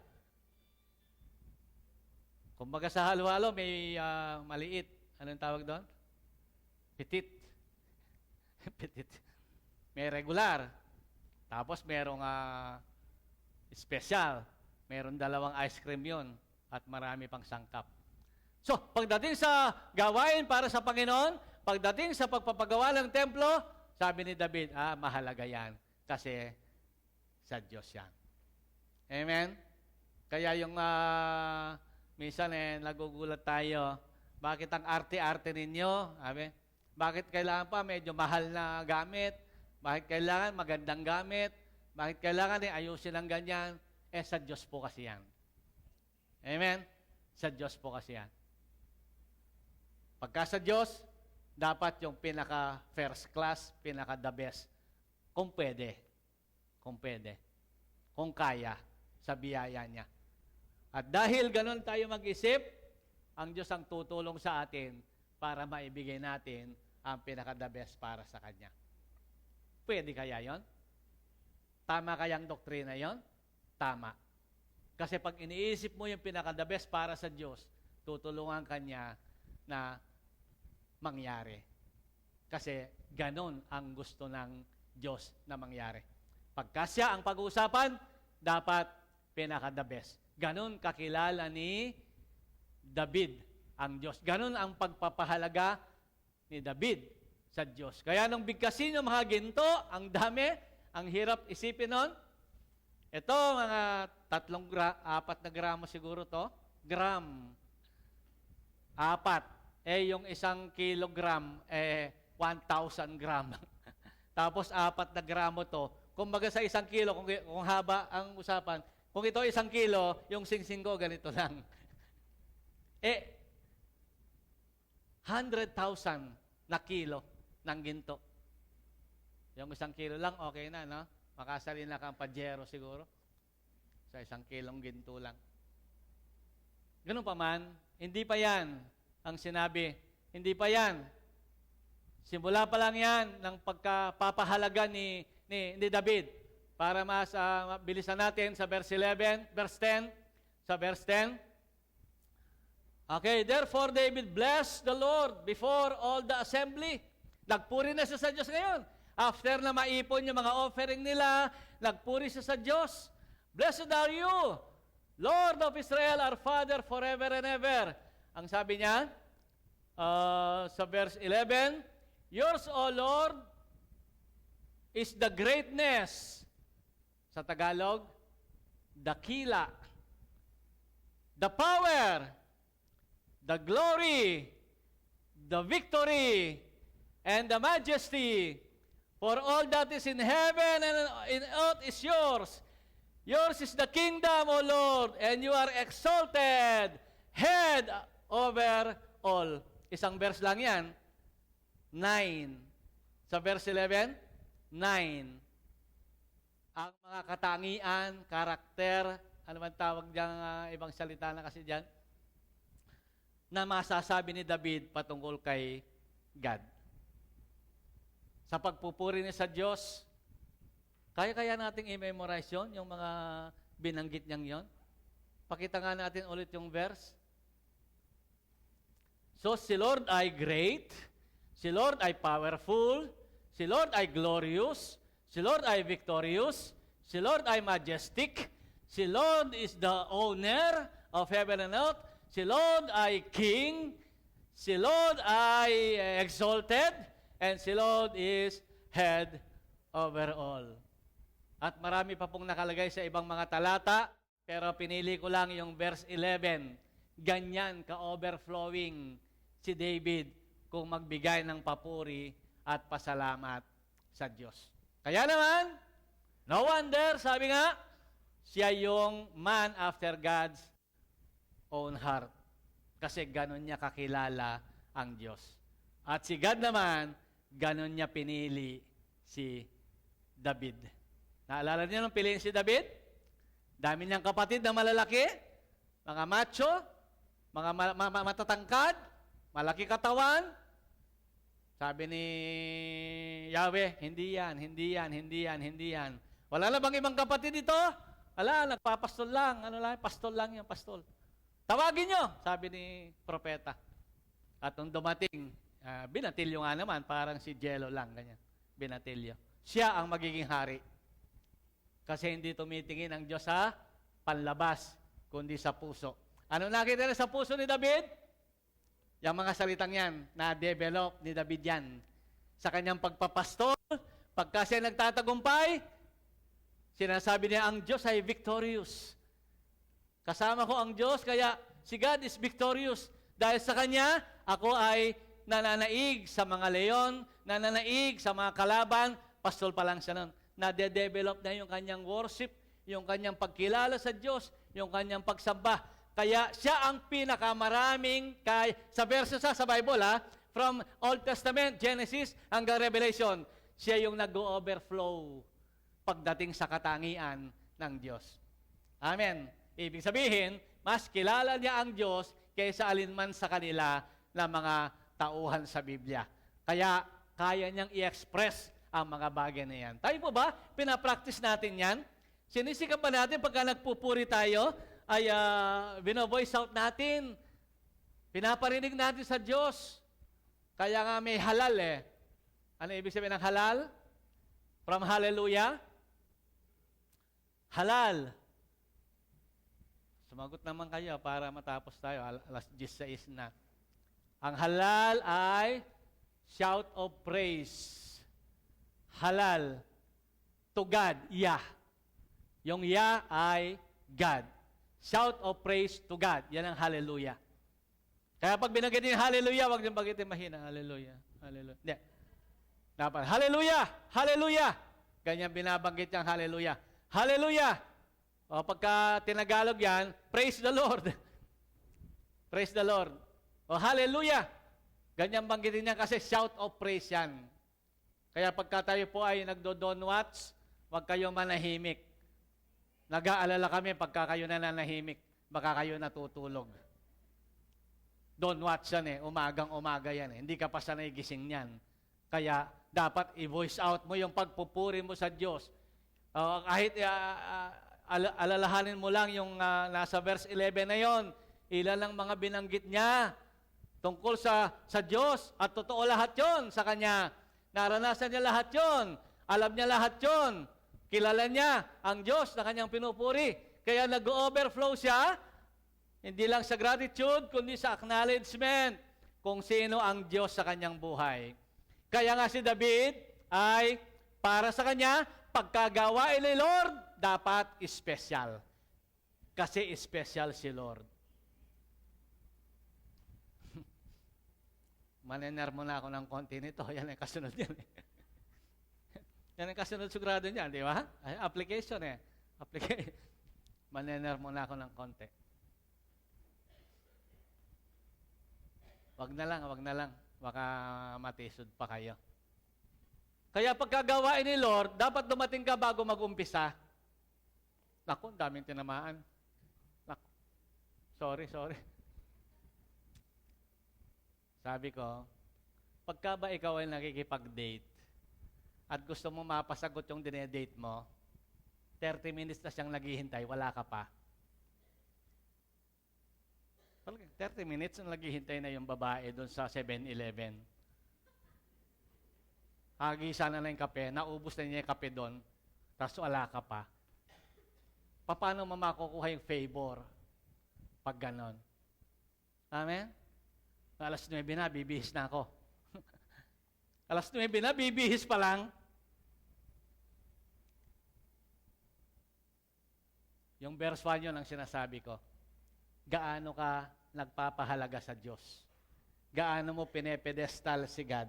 Kumbaga sa halo-halo, may maliit. Anong tawag doon? Petit. Petit. May regular. Tapos merong special. Meron 2 ice cream yon at marami pang sangkap. So, pagdating sa gawain para sa Panginoon, pagdating sa pagpapagawa ng templo, sabi ni David, mahalaga yan kasi sa Diyos yan. Amen? Kaya yung minsan nagugulat tayo, bakit ang arte-arte ninyo? Sabi, bakit kailangan pa medyo mahal na gamit? Bakit kailangan magandang gamit? Bakit kailangan ayusin ang ganyan? Sa Diyos po kasi yan. Amen? Sa Diyos po kasi yan. Pagka sa Diyos, dapat yung pinaka-first class, pinaka-the best. Kung pwede. Kung pwede. Kung kaya, sa biyaya niya. At dahil ganun tayo mag-isip, ang Diyos ang tutulong sa atin para maibigay natin ang pinaka-the best para sa Kanya. Pwede kaya yon? Tama kayang doktrina yon? Tama. Kasi pag iniisip mo yung pinaka-the best para sa Diyos, tutulungan Kanya na mangyari. Kasi ganon ang gusto ng Diyos na mangyari. Pagka siya ang pag-uusapan, dapat pinaka-the best. Ganon kakilala ni David ang Diyos. Ganon ang pagpapahalaga ni David sa Diyos. Kaya nung bigkasin yung mga ginto, ang dami, ang hirap isipin nun. Ito, mga 4 na gramo siguro to. Gram. 4. Yung 1 kilogram, 1,000 gram. Tapos 4 na gramo to. Kumbaga sa 1 kilo, kung haba ang usapan, kung ito 1 kilo, yung singsing ko, ganito lang. 100,000 na kilo ng ginto. Yung 1 kilo lang, okay na, no? Makasalin na kang pajero siguro. Sa 1 kilong ginto lang. Ganun pa man, hindi pa yan ang sinabi. Hindi pa yan. Simula pa lang yan ng pagkapapahalaga ni David. Para mas bilisan natin sa verse 11, verse 10. Sa verse 10. Okay, therefore David blessed the Lord before all the assembly. Nagpuri na siya sa Diyos ngayon. After na maipon yung mga offering nila, nagpuri siya sa Diyos. Blessed are you, Lord of Israel, our Father, forever and ever. Ang sabi niya, sa verse 11, yours, O Lord, is the greatness. Sa Tagalog, dakila. The power, the glory, the victory, and the majesty. For all that is in heaven and in earth is yours. Yours is the kingdom, O Lord, and you are exalted, head over all. Isang verse lang yan. 9. Sa verse 11, 9. Ang mga katangian, karakter, ano man tawag diyang ibang salita na kasi dyan, na masasabi ni David patungkol kay God. Sa pagpupuri niya sa Diyos, kaya nating i-memorize yun, yung mga binanggit niyang yon. Pakita nga natin ulit yung verse. So, si Lord ay great, si Lord ay powerful, si Lord ay glorious, si Lord ay victorious, si Lord ay majestic, si Lord is the owner of heaven and earth, si Lord ay king, si Lord ay exalted, and si Lord is head overall. At marami pa pong nakalagay sa ibang mga talata, pero pinili ko lang yung verse 11. Ganyan ka-overflowing si David kung magbigay ng papuri at pasalamat sa Diyos. Kaya naman, no wonder, sabi nga, siya yung man after God's own heart. Kasi ganon niya kakilala ang Diyos. At si God naman, ganon niya pinili si David. Naalala niyo nung piliin si David? Dami niyang kapatid na malalaki, mga macho, mga matatangkad, malaki katawan. Sabi ni Yahweh, hindi yan. Wala na bang ibang kapatid dito? Wala, nagpapastol lang. Ano lang, pastol lang yan, pastol. Tawagin nyo, sabi ni propeta. At nung dumating, binatilyo nga naman, parang si Jello lang, ganyan. Binatilyo. Siya ang magiging hari. Kasi hindi tumitingin ang Diyos sa panlabas, kundi sa puso. Ano nakita na sa puso ni David? Yung mga salitang yan, na-develop ni David yan. Sa kanyang pagpapastol, pagka siya nagtatagumpay, sinasabi niya, ang Diyos ay victorious. Kasama ko ang Diyos, kaya si God is victorious. Dahil sa Kanya, ako ay nananaig sa mga leon, nananaig sa mga kalaban, pastol pa lang siya nun. Nade-develop na yung kanyang worship, yung kanyang pagkilala sa Diyos, yung kanyang pagsamba. Kaya siya ang pinakamaraming, sa verso sa Bible, from Old Testament, Genesis, hanggang Revelation, siya yung nag-overflow pagdating sa katangian ng Diyos. Amen. Ibig sabihin, mas kilala niya ang Diyos kaysa alinman sa kanila na mga tauhan sa Biblia. Kaya, kaya niyang i-express ang mga bagay na yan. Tayo po ba? Pinapractice natin yan? Sinisikap ba natin pagka nagpupuri tayo, ay bino-voice out natin? Pinaparinig natin sa Diyos. Kaya nga may halal eh. Ano ibig sabihin ng halal? From hallelujah? Halal. Sumagot naman kayo para matapos tayo. Alas 16 na. Ang halal ay shout of praise. Halal. To God. Yah. Yung Yah ay God. Shout of praise to God. Yan ang hallelujah. Kaya pag binanggit yung hallelujah, huwag niyong bagitin mahina. Hallelujah. Hallelujah. Hindi. Dapat, hallelujah. Hallelujah. Ganyan binabanggit yung hallelujah. Hallelujah. O pagka tinagalog yan, praise the Lord. Praise the Lord. O hallelujah. Ganyan banggitin niya kasi shout of praise yan. Kaya pagka tayo po ay nagdo-don't watch, huwag kayong manahimik. Nag-aalala kami pagka kayo nananahimik, baka kayo natutulog. Don't watch yan eh, umagang-umaga yan eh. Hindi ka pa sanay gising yan. Kaya dapat i-voice out mo yung pagpupuri mo sa Diyos. Kahit alalahanin mo lang yung nasa verse 11 na yon, ilan ang mga binanggit niya tungkol sa Diyos at totoo lahat yon sa Kanya. Naranasan niya lahat yon, alam niya lahat yon, kilala niya ang Diyos na Kanyang pinupuri. Kaya nag-overflow siya, hindi lang sa gratitude, kundi sa acknowledgement kung sino ang Diyos sa kanyang buhay. Kaya nga si David ay para sa kanya, pagkagawain ni Lord, dapat special. Kasi special si Lord. Maniner mo na ako ng konti nito. Yan ang kasunod yan. Yan ang kasunod sugrado niyan, di ba? Application eh. Maniner mo na ako ng konti. Wag na lang. Baka matisod pa kayo. Kaya pagkagawain ni Lord, dapat dumating ka bago mag-umpisa. Naku, daming tinamaan. Naku, sorry. Sabi ko, pagka ba ikaw ay nakikipag-date at gusto mo mapasagot yung dinedate mo, 30 minutes na siyang naghihintay, wala ka pa. 30 minutes na naghihintay na yung babae doon sa 7-Eleven. Hagisa na yung kape, naubos na niya yung kape doon, tapos wala ka pa. Paano mo makukuha yung favor pag ganon? Amen? Alas 9 na, bibihis na ako. Alas 9 na, bibihis pa lang. Yung verse 1 yun ang sinasabi ko. Gaano ka nagpapahalaga sa Diyos? Gaano mo pinepedestal si God?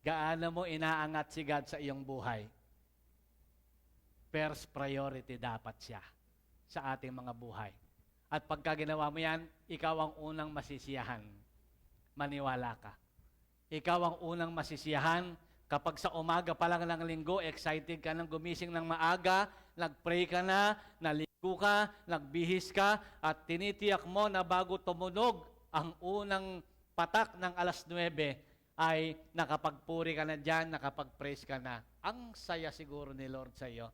Gaano mo inaangat si God sa iyong buhay? First priority dapat siya sa ating mga buhay. At pagka ginawa mo yan, ikaw ang unang masisiyahan. Maniwala ka. Ikaw ang unang masisiyahan kapag sa umaga pa lang ng linggo, excited ka nang gumising ng maaga, nag-pray ka na, naligo ka, nagbihis ka, at tinitiyak mo na bago tumunog ang unang patak ng alas 9, ay nakapagpuri ka na dyan, nakapag-praise ka na. Ang saya siguro ni Lord sa iyo.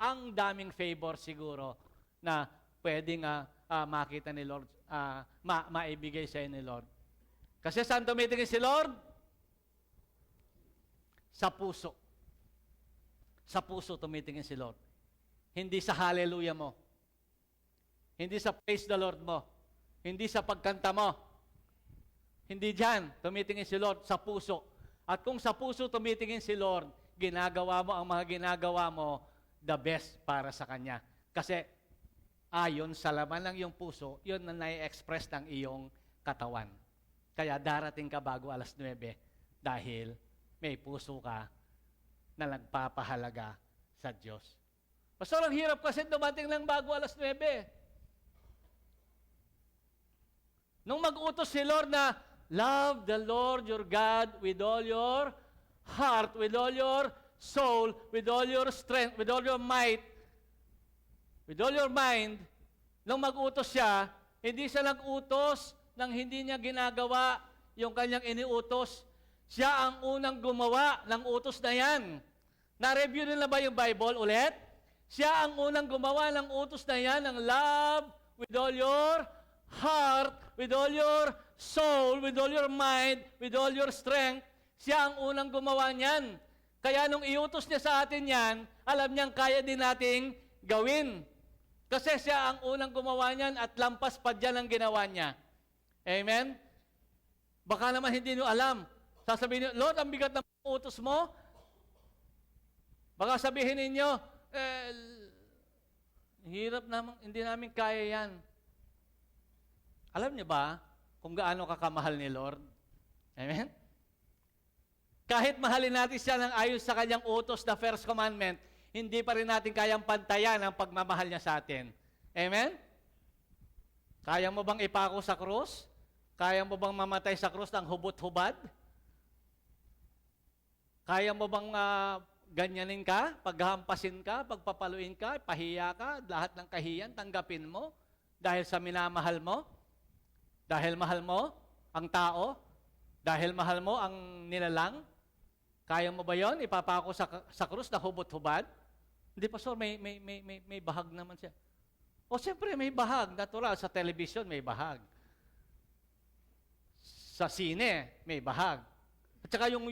Ang daming favor siguro na pwedeng makita ni Lord, maibigay sa iyo ni Lord. Kasi saan tumitingin si Lord? Sa puso. Sa puso tumitingin si Lord. Hindi sa hallelujah mo. Hindi sa praise the Lord mo. Hindi sa pagkanta mo. Hindi dyan tumitingin si Lord, sa puso. At kung sa puso tumitingin si Lord, ginagawa mo ang mga ginagawa mo, the best para sa Kanya. Kasi ayon sa laman ng iyong puso, yun na nai-express ng iyong katawan. Kaya darating ka bago alas 9 dahil may puso ka na nagpapahalaga sa Diyos. Pastor, ang hirap kasi dumating lang bago alas 9. Nung mag-utos si Lord na, love the Lord your God with all your heart, with all your soul, with all your strength, with all your might, with all your mind, nung mag-utos siya, hindi siya nag-utos nang hindi niya ginagawa yung kanyang iniutos. Siya ang unang gumawa ng utos na yan. Na-review nila ba yung Bible ulit? Siya ang unang gumawa ng utos na yan, ng love with all your heart, with all your soul, with all your mind, with all your strength. Siya ang unang gumawa niyan. Kaya nung iutos niya sa atin yan, alam niyang kaya din nating gawin. Kasi siya ang unang gumawa niyan at lampas pa dyan ang ginawa niya. Amen? Baka naman hindi niyo alam. Sasabihin niyo, Lord, ang bigat ng utos mo. Baka sabihin ninyo, hirap naman, hindi namin kaya yan. Alam niyo ba kung gaano kakamahal ni Lord? Amen? Kahit mahalin natin siya ng ayos sa kanyang utos na first commandment, hindi pa rin natin kayang pantayan ang pagmamahal niya sa atin. Amen? Kaya mo bang ipako sa krus? Kaya mo bang mamatay sa krus ng hubot-hubad? Kaya mo bang ganyanin ka, paghahampasin ka, pagpapaluin ka, pahiya ka, lahat ng kahiyan, tanggapin mo dahil sa minamahal mo? Dahil mahal mo ang tao? Dahil mahal mo ang nilalang? Kaya mo ba yon? Ipapako sa krus na hubot-hubad? Hindi, Pastor, may bahag naman siya. O siyempre may bahag, natural. Sa television may bahag. Sa sine may bahag. At saka yung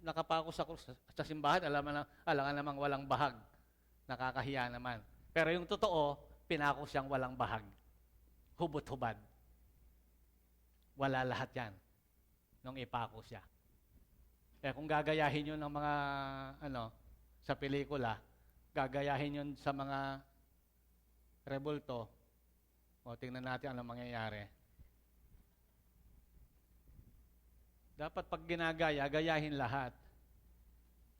nakapako sa krus sa simbahan, alam namang walang bahag. Nakakahiya naman. Pero yung totoo, pinako siyang walang bahag. Hubot-hubad. Wala lahat yan nung ipako siya. Kaya kung gagayahin yun ng mga, sa pelikula, gagayahin yun sa mga rebulto, o tingnan natin anong mangyayari. Dapat pag ginagaya, gayahin lahat.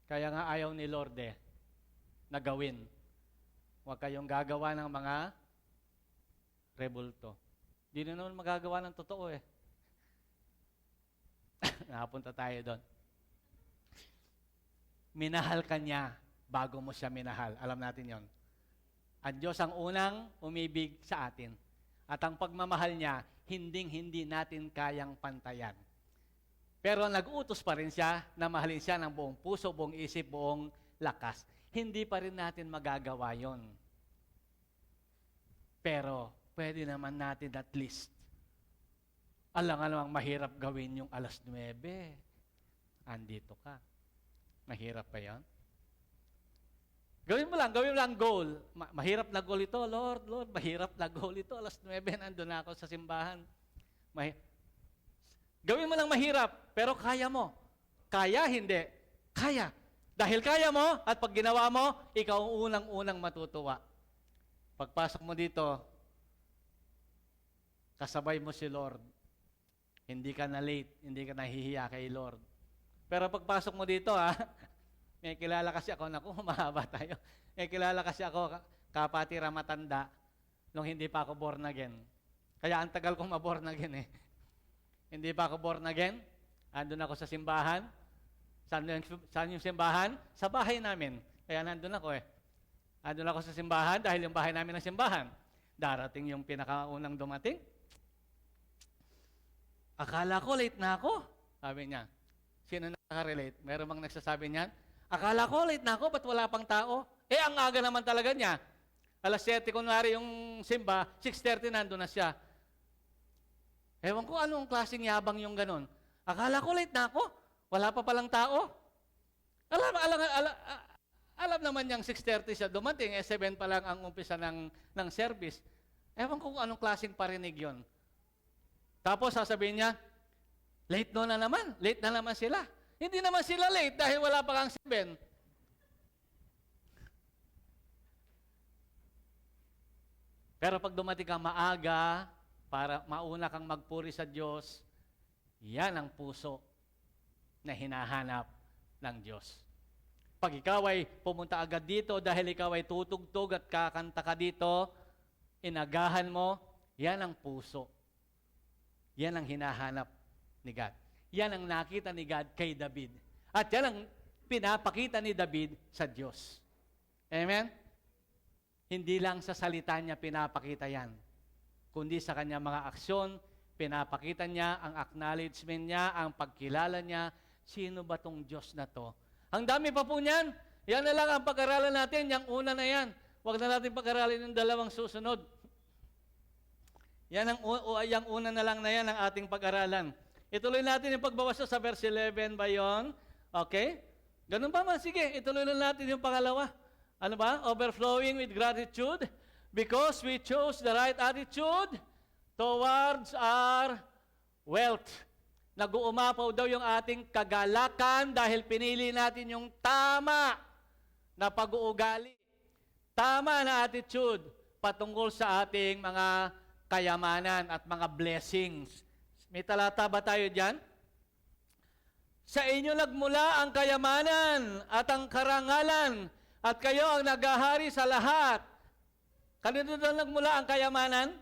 Kaya nga ayaw ni Lord na gawin. Huwag kayong gagawa ng mga rebulto. Di na naman magagawa ng totoo Nakapunta tayo doon. Minahal ka niya bago mo siya minahal. Alam natin yon. Ang Diyos ang unang umibig sa atin. At ang pagmamahal niya, hinding-hindi natin kayang pantayan. Pero nag-utos pa rin siya na mahalin siya ng buong puso, buong isip, buong lakas. Hindi pa rin natin magagawa yon. Pero pwede naman natin at least. Alam nga namang mahirap gawin yung alas 9. Andito ka. Mahirap pa yan? Gawin mo lang goal. Mahirap na goal ito, Lord, mahirap na goal ito. Alas 9, nandun na ako sa simbahan. Gawin mo lang mahirap, pero kaya mo. Kaya, hindi. Kaya. Dahil kaya mo, at pag ginawa mo, ikaw ang unang-unang matutuwa. Pagpasok mo dito, kasabay mo si Lord. Hindi ka na late, hindi ka nahihiya kay Lord. Pero pagpasok mo dito, may kilala kasi ako, naku, mahaba tayo. May kilala kasi ako, kapatira matanda, nung hindi pa ako born again. Kaya ang tagal kong ma-born again eh. Hindi pa ako born again, andun ako sa simbahan. Saan yung simbahan? Sa bahay namin. Kaya nandun ako eh. Andun ako sa simbahan dahil yung bahay namin ang simbahan. Darating yung pinakaunang dumating. Akala ko late na ako. Sabi niya. Sino nakaka-relate? Meron bang nagsasabi niyan? Akala ko late na ako, ba't wala pang tao? Ang aga naman talaga niya. Alas 7 kunwari yung simba, 6:30 nandun na siya. Ewan ko anong klaseng yabang yung ganun. Akala ko late na ako, wala pa palang tao. Alam naman niyang 6:30 siya dumating, 7 pa lang ang umpisa ng service. Ewan ko kung anong klaseng parinig yon. Tapos sasabihin niya, late na naman sila. Hindi naman sila late dahil wala pa kang 7. Pero pag dumating ka maaga, para mauna kang magpuri sa Diyos, yan ang puso na hinahanap ng Diyos. Pag ikaw ay pumunta agad dito dahil ikaw ay tutugtog at kakanta ka dito, inagahan mo, yan ang puso. Yan ang hinahanap ni God. Yan ang nakita ni God kay David. At yan ang pinapakita ni David sa Diyos. Amen? Hindi lang sa salita niya pinapakita yan, kundi sa kanya mga aksyon, pinapakita niya ang acknowledgement niya, ang pagkilala niya, sino ba tong Diyos na to? Ang dami pa po niyan. Yan na lang ang pag-aralan natin, yung una na yan. Huwag na natin pag-aralin yung dalawang susunod. Yung una na lang na yan ang ating pag-aralan. Ituloy natin yung pagbabasa sa verse 11 ba yun? Okay? Ganun ba man? Sige, ituloy na natin yung pangalawa. Ano ba? Overflowing with gratitude because we chose the right attitude towards our wealth. Nag-uumapaw daw yung ating kagalakan dahil pinili natin yung tama na pag-uugali. Tama na attitude patungkol sa ating mga kayamanan at mga blessings. May talata ba tayo dyan? Sa inyo nagmula ang kayamanan at ang karangalan at kayo ang naghahari sa lahat. Kanino daw nagmula ang kayamanan?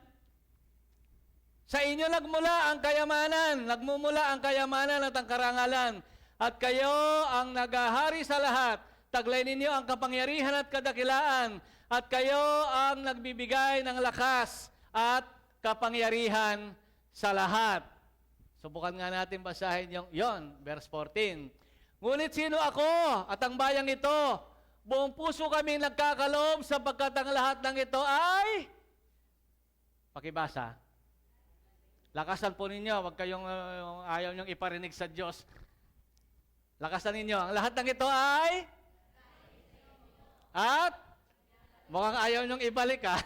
Sa inyo nagmula ang kayamanan, nagmumula ang kayamanan at ang karangalan, at kayo ang naghahari sa lahat. Taglay ninyo ang kapangyarihan at kadakilaan, at kayo ang nagbibigay ng lakas at kapangyarihan sa lahat. Subukan nga natin basahin yon, verse 14. Ngunit sino ako at ang bayang ito? Buong puso kami nagkakaloob sapagkat ang lahat ng ito ay... Pakibasa. Lakasan po ninyo, wag kayong ayaw niyong iparinig sa Diyos. Lakasan ninyo, ang lahat ng ito ay... At... Mukhang ayaw niyong ibalik ha.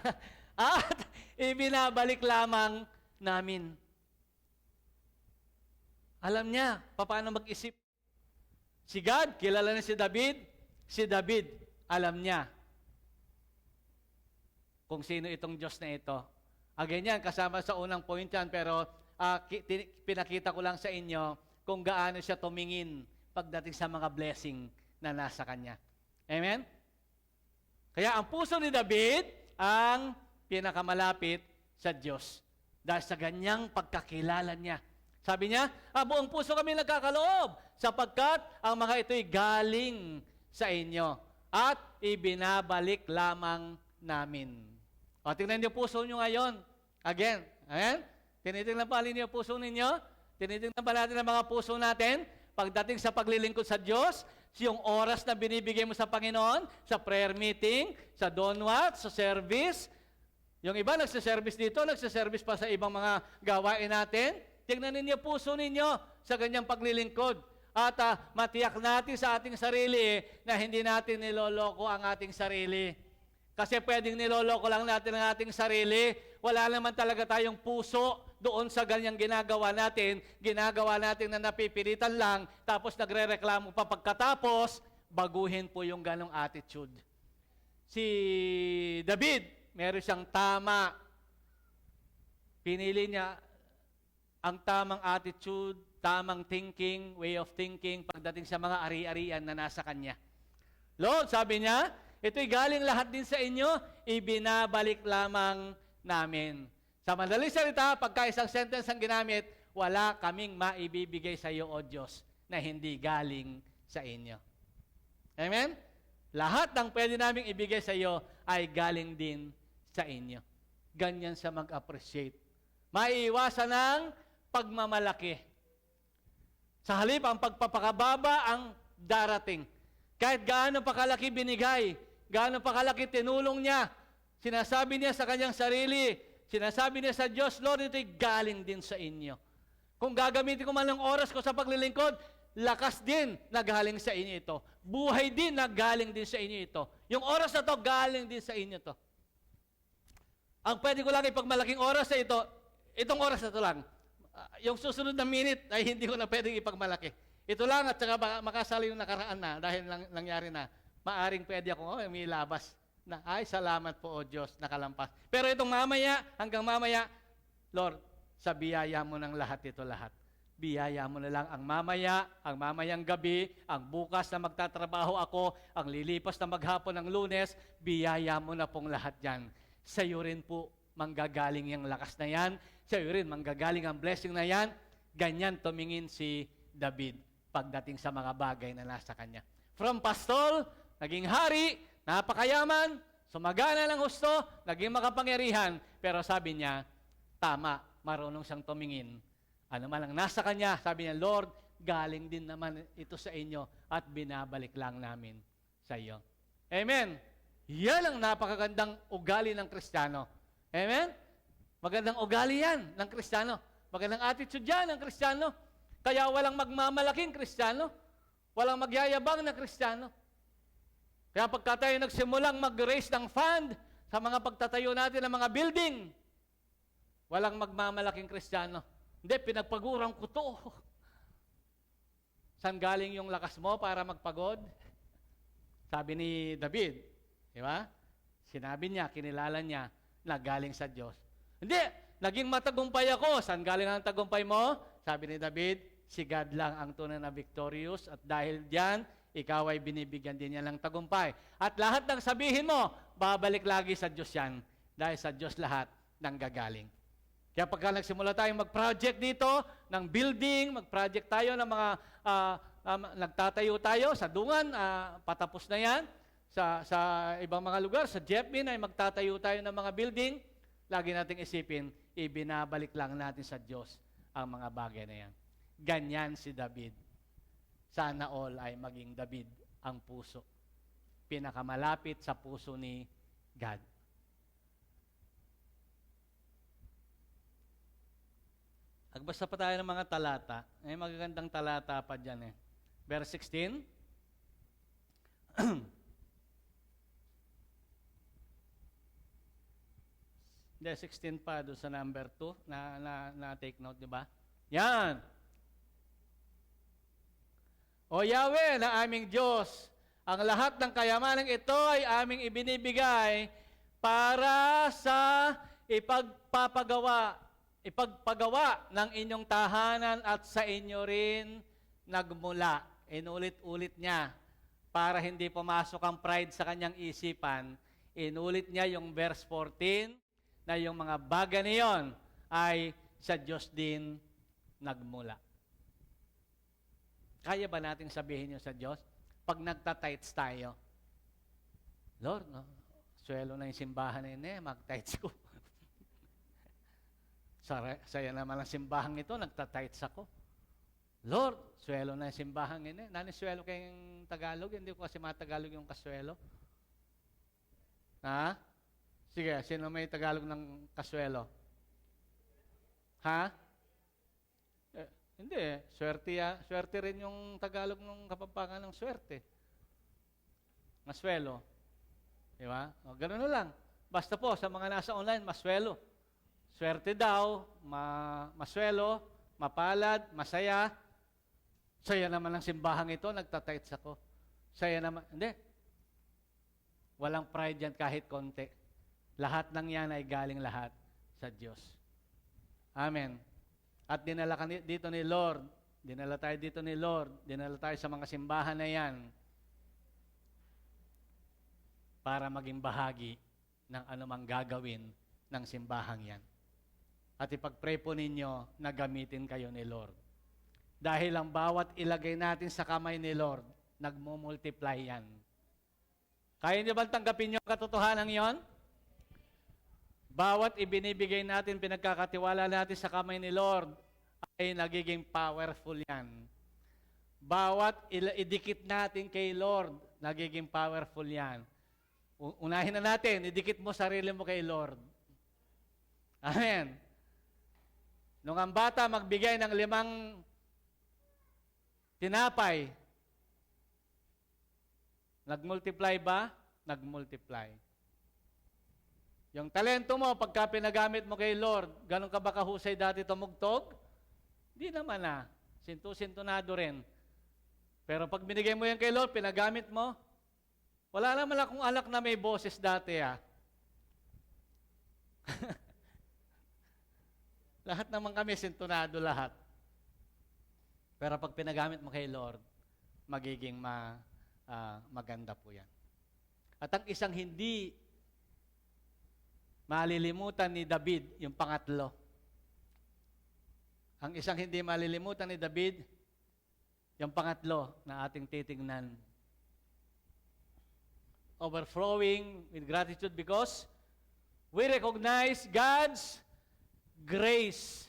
At ibinabalik lamang namin. Alam niya, paano mag-isip. Si God, kilala na si David. Si David, alam niya kung sino itong Diyos na ito. Again yan, kasama sa unang point yan, pero pinakita ko lang sa inyo kung gaano siya tumingin pagdating sa mga blessing na nasa kanya. Amen? Kaya ang puso ni David ang pinakamalapit sa Diyos dahil sa ganyang pagkakilala niya. Sabi niya, buong puso kami nagkakaloob sapagkat ang mga ito'y galing sa inyo at ibinabalik lamang namin. O, tingnan niyo puso niyo ngayon. Again, amen? Tinitingnan pa niyo puso ninyo? Tinitingnan pa natin ang mga puso natin pagdating sa paglilingkod sa Diyos, yung oras na binibigay mo sa Panginoon, sa prayer meeting, sa donwat, sa service. Yung iba nagsa-service dito, nagsa-service pa sa ibang mga gawain natin. Tingnan ninyo puso ninyo sa ganyang paglilingkod. At matiyak natin sa ating sarili na hindi natin niloloko ang ating sarili. Kasi pwedeng niloloko lang natin ang ating sarili. Wala naman talaga tayong puso doon sa ganyang ginagawa natin. Ginagawa natin na napipilitan lang, tapos nagre-reklamo pa pagkatapos, baguhin po yung ganong attitude. Si David, meron siyang tama. Pinili niya ang tamang attitude, tamang thinking, way of thinking pagdating sa mga ari-arian na nasa kanya. Lord, sabi niya, ito'y galing lahat din sa inyo, ibinabalik lamang namin. Sa madaling salita, pagka isang sentence ang ginamit, wala kaming maibibigay sa iyo, O Diyos, na hindi galing sa inyo. Amen? Lahat ng pwede naming ibigay sa iyo ay galing din sa inyo. Ganyan sa mag-appreciate. Maiiwasan ng pagmamalaki. Sa halip, ang pagpapakababa ang darating. Kahit gaano pa kalaki binigay, gaano pa kalaki tinulong niya, sinasabi niya sa kanyang sarili, sinasabi niya sa Diyos, Lord, ito'y galing din sa inyo. Kung gagamitin ko man ang oras ko sa paglilingkod, lakas din na galing sa inyo ito. Buhay din na galing din sa inyo ito. Yung oras na to, galing din sa inyo to. Ang pwede ko lang ipagmalaking oras sa ito, itong oras na to lang. Yung susunod na minute ay hindi ko na pwedeng ipagmalaki. Ito lang at saka makasali yung nakaraan na dahil nangyari na. Maaring pwede ako, may labas na, ay salamat po o Diyos, nakalampas. Pero itong mamaya, hanggang mamaya, Lord, sa biyaya mo ng lahat ito lahat. Biyaya mo na lang ang mamaya, ang mamayang gabi, ang bukas na magtatrabaho ako, ang lilipas na maghapon ng Lunes, biyaya mo na pong lahat yan. Sa iyo rin po manggagaling yung lakas na yan. Sa iyo rin manggagaling ang blessing na yan. Ganyan tumingin si David pagdating sa mga bagay na nasa kanya. From pastol, naging hari, napakayaman, sumagana ng husto, naging makapangyarihan. Pero sabi niya, tama, marunong siyang tumingin. Ano man ang nasa kanya, sabi niya, Lord, galing din naman ito sa inyo at binabalik lang namin sa iyo. Amen. Yan ang napakagandang ugali ng Kristiyano. Amen? Magandang ugali yan ng Kristiyano. Magandang attitude yan ng Kristiyano. Kaya walang magmamalaking Kristiyano. Walang magyayabang na Kristiyano. Kaya pagka tayo nagsimulang mag-raise ng fund sa mga pagtatayo natin ng mga building, walang magmamalaking Kristiyano. Hindi, pinagpagurang ko to. Saan galing yung lakas mo para magpagod? Sabi ni David, di ba? Sinabi niya, kinilala niya na galing sa Diyos. Hindi, naging matagumpay ako. Saan galing ang tagumpay mo? Sabi ni David, si God lang ang tunay na victorious at dahil diyan, ikaw ay binibigyan din niya ng tagumpay. At lahat ng sabihin mo, babalik lagi sa Diyos yan. Dahil sa Diyos lahat ng gagaling. Kaya pagka nagsimula tayong mag-project dito ng building, mag-project tayo ng mga nagtatayo tayo sa Dungan, patapos na yan. Sa ibang mga lugar, sa Jepmin ay magtatayo tayo ng mga building. Lagi nating isipin, ibinabalik lang natin sa Diyos ang mga bagay na yan. Ganyan si David. Sana all ay maging David ang puso. Pinakamalapit sa puso ni God. Agbasa pa tayo ng mga talata. May magagandang talata pa dyan eh. Verse 16. Hindi, 16 pa doon sa number 2 na take note, di ba? Yan. O Yahweh na aming Diyos, ang lahat ng kayamanang ito ay aming ibinibigay para sa ipagpagawa ng inyong tahanan at sa inyo rin nagmula. Inulit-ulit niya para hindi pumasok ang pride sa kanyang isipan. Inulit niya yung verse 14 na yung mga bagay na yon ay sa Diyos din nagmula. Kaya ba nating sabihin yun sa Diyos? Pag nagtatights tayo, Lord, no, swelo na yung simbahan na yun mag-tights ko. Saya naman ang simbahan ito, nagtatights ako. Lord, swelo na yung simbahan yun Naniswelo kayong Tagalog? Hindi ko kasi matagalog yung kaswelo. Ha? Sige, sino may Tagalog ng kaswelo? Ha? Hindi eh. Swerte rin yung Tagalog ng Kapampangan ng swerte. Maswelo. Di ba? O, ganun na lang. Basta po, sa mga nasa online, maswelo. Swerte daw, maswelo, mapalad, masaya. Saya naman ang simbahang ito, nagtatights ako. Saya naman, hindi. Walang pride yan kahit konti. Lahat ng yan ay galing lahat sa Diyos. Amen. At dinala ka dito ni Lord, dinala tayo dito ni Lord, dinala tayo sa mga simbahan na yan para maging bahagi ng anumang gagawin ng simbahang yan. At ipag-pray po ninyo na gamitin kayo ni Lord. Dahil ang bawat ilagay natin sa kamay ni Lord, nagmumultiply yan. Kaya niyo ba tanggapin yung katotohanan yon? Bawat ibinibigay natin, pinagkakatiwala natin sa kamay ni Lord, ay nagiging powerful yan. Bawat idikit natin kay Lord, nagiging powerful yan. Unahin na natin, idikit mo sarili mo kay Lord. Amen. Nung ang bata magbigay ng 5 tinapay, nagmultiply ba? Nagmultiply. Yung talento mo, pagka pinagamit mo kay Lord, ganun ka ba kahusay dati tumugtog? Hindi naman na. Sintu-sintunado rin. Pero pag binigay mo yan kay Lord, pinagamit mo, wala naman akong anak na may boses dati Lahat naman kami sintunado lahat. Pero pag pinagamit mo kay Lord, magiging maganda po yan. At ang isang hindi malilimutan ni David, yung pangatlo. Ang isang hindi malilimutan ni David, yung pangatlo na ating titingnan. Overflowing with gratitude because we recognize God's grace.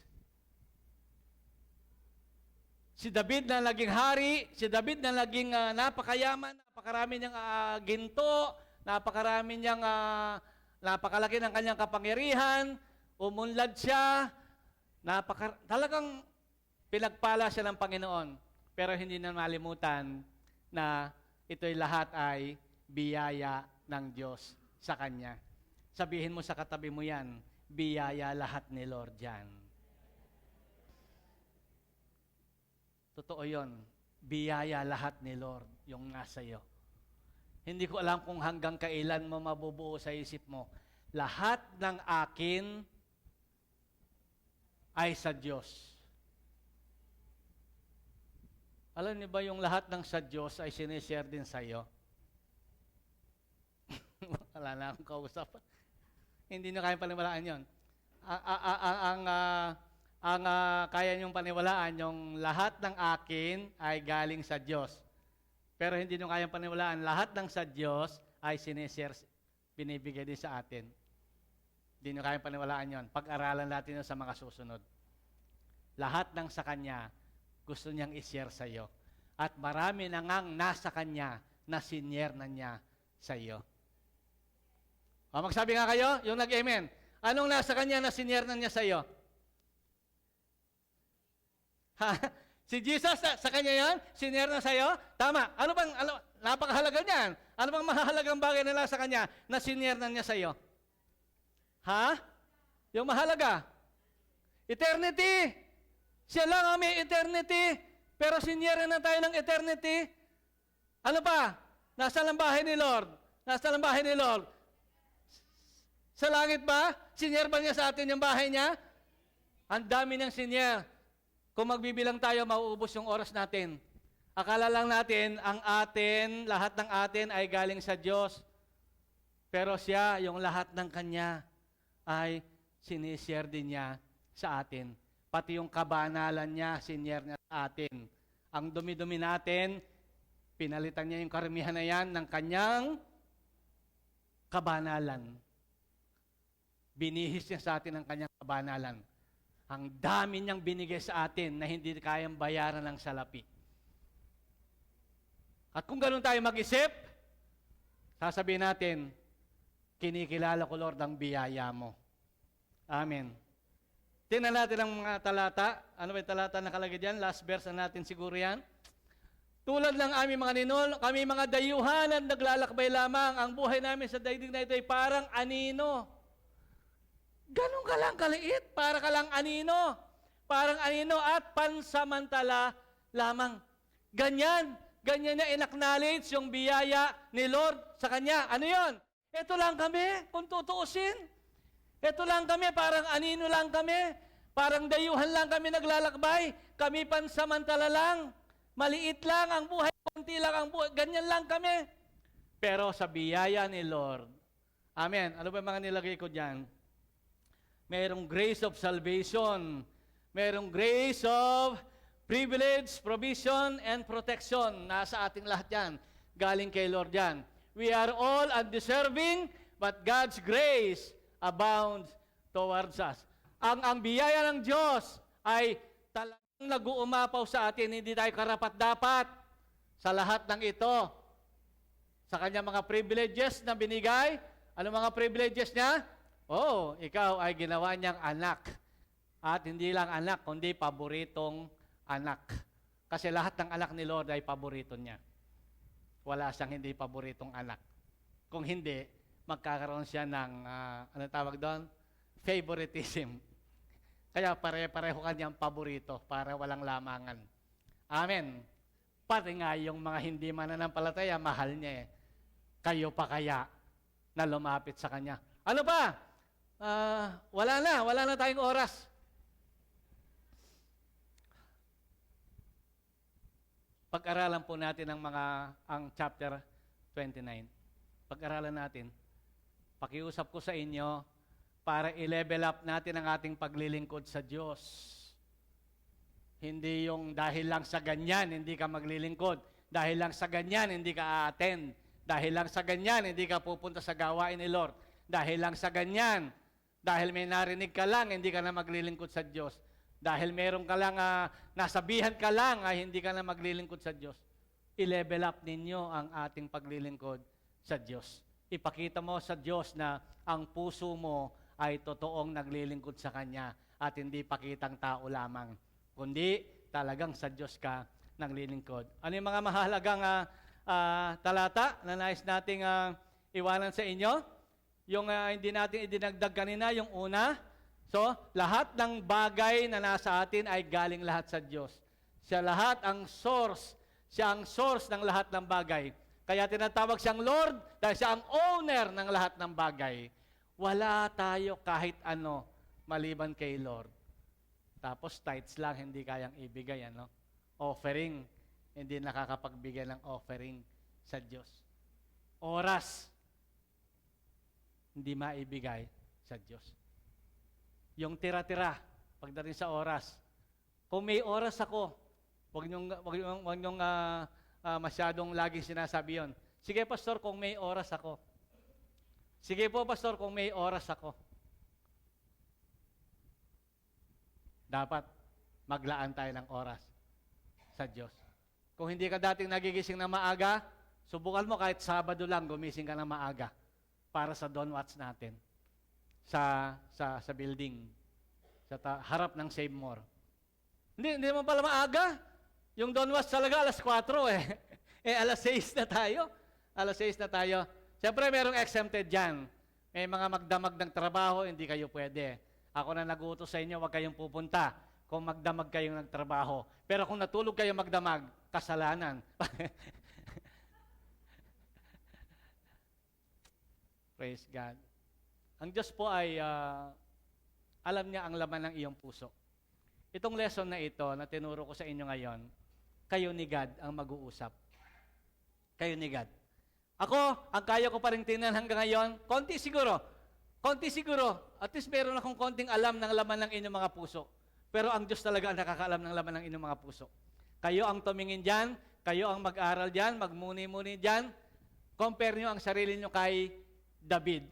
Si David na naging hari, si David na naging napakayaman, napakarami niyang ginto, napakarami niyang napakalaki ng kanyang kapangyarihan, umunlad siya, talagang pinagpala siya ng Panginoon. Pero hindi na malimutan na ito'y lahat ay biyaya ng Diyos sa kanya. Sabihin mo sa katabi mo yan, biyaya lahat ni Lord yan. Totoo yon, biyaya lahat ni Lord yung nasa iyo. Hindi ko alam kung hanggang kailan mo mabubuo sa isip mo. Lahat ng akin ay sa Diyos. Alam niyo ba yung lahat ng sa Diyos ay sinishare din sa iyo? Wala na akong kausap. Hindi nyo kayang paniwalaan yun. Ang kaya nyong paniwalaan, yung lahat ng akin ay galing sa Diyos. Pero hindi nyo kayang paniwalaan, lahat ng sa Diyos ay sinishare, binibigay din sa atin. Hindi nyo kayang paniwalaan yon. Pag-aralan natin yun sa mga susunod. Lahat ng sa Kanya, gusto niyang i-share sa iyo. At marami na ngang nasa Kanya na sinyer na niya sa iyo. O, magsabi nga kayo, yung nag-amen. Anong nasa Kanya na sinyer na niya sa iyo? Si Jesus, sa Kanya yan? Sinyer na sa iyo? Tama. Napakahalaga niyan. Ano bang mahalagang bagay na nasa Kanya na sinyer na niya sa iyo? Yung mahalaga? Eternity. Siya lang ang may eternity. Pero sinyer na tayo ng eternity. Ano pa? Nasa lang bahay ni Lord. Nasa lang bahay ni Lord. Sa langit ba? Sinyer ba niya sa atin yung bahay niya? Ang dami niyang sinyer. Kung magbibilang tayo, mauubos yung oras natin. Akala lang natin, lahat ng atin ay galing sa Diyos. Pero siya, yung lahat ng Kanya, ay sinishare din niya sa atin. Pati yung kabanalan niya, sinyer niya sa atin. Ang dumi-dumi natin, pinalitan niya yung karamihan na yan ng Kanyang kabanalan. Binihis niya sa atin ang Kanyang kabanalan. Ang dami niyang binigay sa atin na hindi kayang bayaran ng salapi. At kung ganun tayo mag-isip, sasabihin natin, kinikilala ko, Lord, ang biyaya mo. Amen. Tingnan natin ang mga talata. Ano ba yung talata na nakalagay dyan? Last verse na natin siguro yan. Tulad ng aming mga ninol, kami mga dayuhan at naglalakbay lamang. Ang buhay namin sa daigdig na ito ay parang anino. Ganun ka lang kaliit, para ka lang anino. Parang anino at pansamantala lamang. Ganyan niya in-acknowledge yung biyaya ni Lord sa kanya. Ano yon? Ito lang kami, kung tutuusin. Ito lang kami, parang anino lang kami. Parang dayuhan lang kami naglalakbay. Kami pansamantala lang. Maliit lang ang buhay, konti lang ang buhay. Ganyan lang kami. Pero sa biyaya ni Lord, amen. Ano ba yung mga nilagay ko dyan? Merong grace of salvation. Merong grace of privilege, provision, and protection. Nasa ating lahat yan. Galing kay Lord yan. We are all undeserving, but God's grace abounds towards us. Ang biyaya ng Diyos ay talagang nag-uumapaw sa atin. Hindi tayo karapat-dapat sa lahat ng ito. Sa kanya mga privileges na binigay. Ano mga privileges niya? Oh, ikaw ay ginawa niyang anak. At hindi lang anak, kundi paboritong anak. Kasi lahat ng anak ni Lord ay paborito niya. Wala siyang hindi paboritong anak. Kung hindi, magkakaroon siya ng, ano tawag doon? Favoritism. Kaya pare-pareho kanyang paborito para walang lamangan. Amen. Pati nga yung mga hindi mananampalataya, mahal niya eh. Kayo pa kaya na lumapit sa kanya. Ano ba? Wala na tayong oras. Pag-aralan po natin ang chapter 29. Pag-aralan natin. Pakiusap ko sa inyo para i-level up natin ang ating paglilingkod sa Diyos. Hindi yung dahil lang sa ganyan, hindi ka maglilingkod. Dahil lang sa ganyan, hindi ka a-attend. Dahil lang sa ganyan, hindi ka pupunta sa gawain ni Lord. Dahil lang sa ganyan, dahil may narinig ka lang, hindi ka na maglilingkod sa Diyos. Dahil meron ka lang, nasabihan ka lang, ay hindi ka na maglilingkod sa Diyos. I-level up ninyo ang ating paglilingkod sa Diyos. Ipakita mo sa Diyos na ang puso mo ay totoong naglilingkod sa Kanya at hindi pakitang tao lamang, kundi talagang sa Diyos ka naglilingkod. Ano yung mga mahalagang talata na nais nating iwanan sa inyo? Yung hindi natin idinagdag kanina, yung una. So, lahat ng bagay na nasa atin ay galing lahat sa Diyos. Siya lahat ang source. Siya ang source ng lahat ng bagay. Kaya tinatawag siyang Lord dahil siya ang owner ng lahat ng bagay. Wala tayo kahit ano maliban kay Lord. Tapos tithes lang hindi kayang ibigay, ano? Offering, hindi nakakapagbigay ng offering sa Diyos. Oras, hindi maibigay sa Diyos. Yung tira-tira, pagdating sa oras, kung may oras ako, wag niyong masyadong laging sinasabi yun. Sige, Pastor, kung may oras ako. Sige po, Pastor, kung may oras ako. Dapat maglaan tayo ng oras sa Diyos. Kung hindi ka dating nagigising na maaga, subukan mo kahit Sabado lang, gumising ka na maaga para sa Dawn Watch natin. Sa building, harap ng Save More. Hindi naman pala maaga. Yung Dawn Watch talaga alas 4 eh. Alas 6 na tayo. Alas 6 na tayo. Siyempre, merong exempted dyan. May mga magdamag ng trabaho, hindi kayo pwede. Ako na nag-uutos sa inyo, huwag kayong pupunta kung magdamag kayong nagtrabaho. Pero kung natulog kayo magdamag, kasalanan. Praise God. Ang Diyos po ay alam niya ang laman ng iyong puso. Itong lesson na ito na tinuro ko sa inyo ngayon, kayo ni God ang mag-uusap. Kayo ni God. Ako, ang kaya ko pa rin tingnan hanggang ngayon, konti siguro. At least meron akong konting alam ng laman ng inyong mga puso. Pero ang Diyos talaga ang nakakaalam ng laman ng inyong mga puso. Kayo ang tumingin dyan, kayo ang mag-aral dyan, magmuni-muni dyan. Compare nyo ang sarili nyo kay David.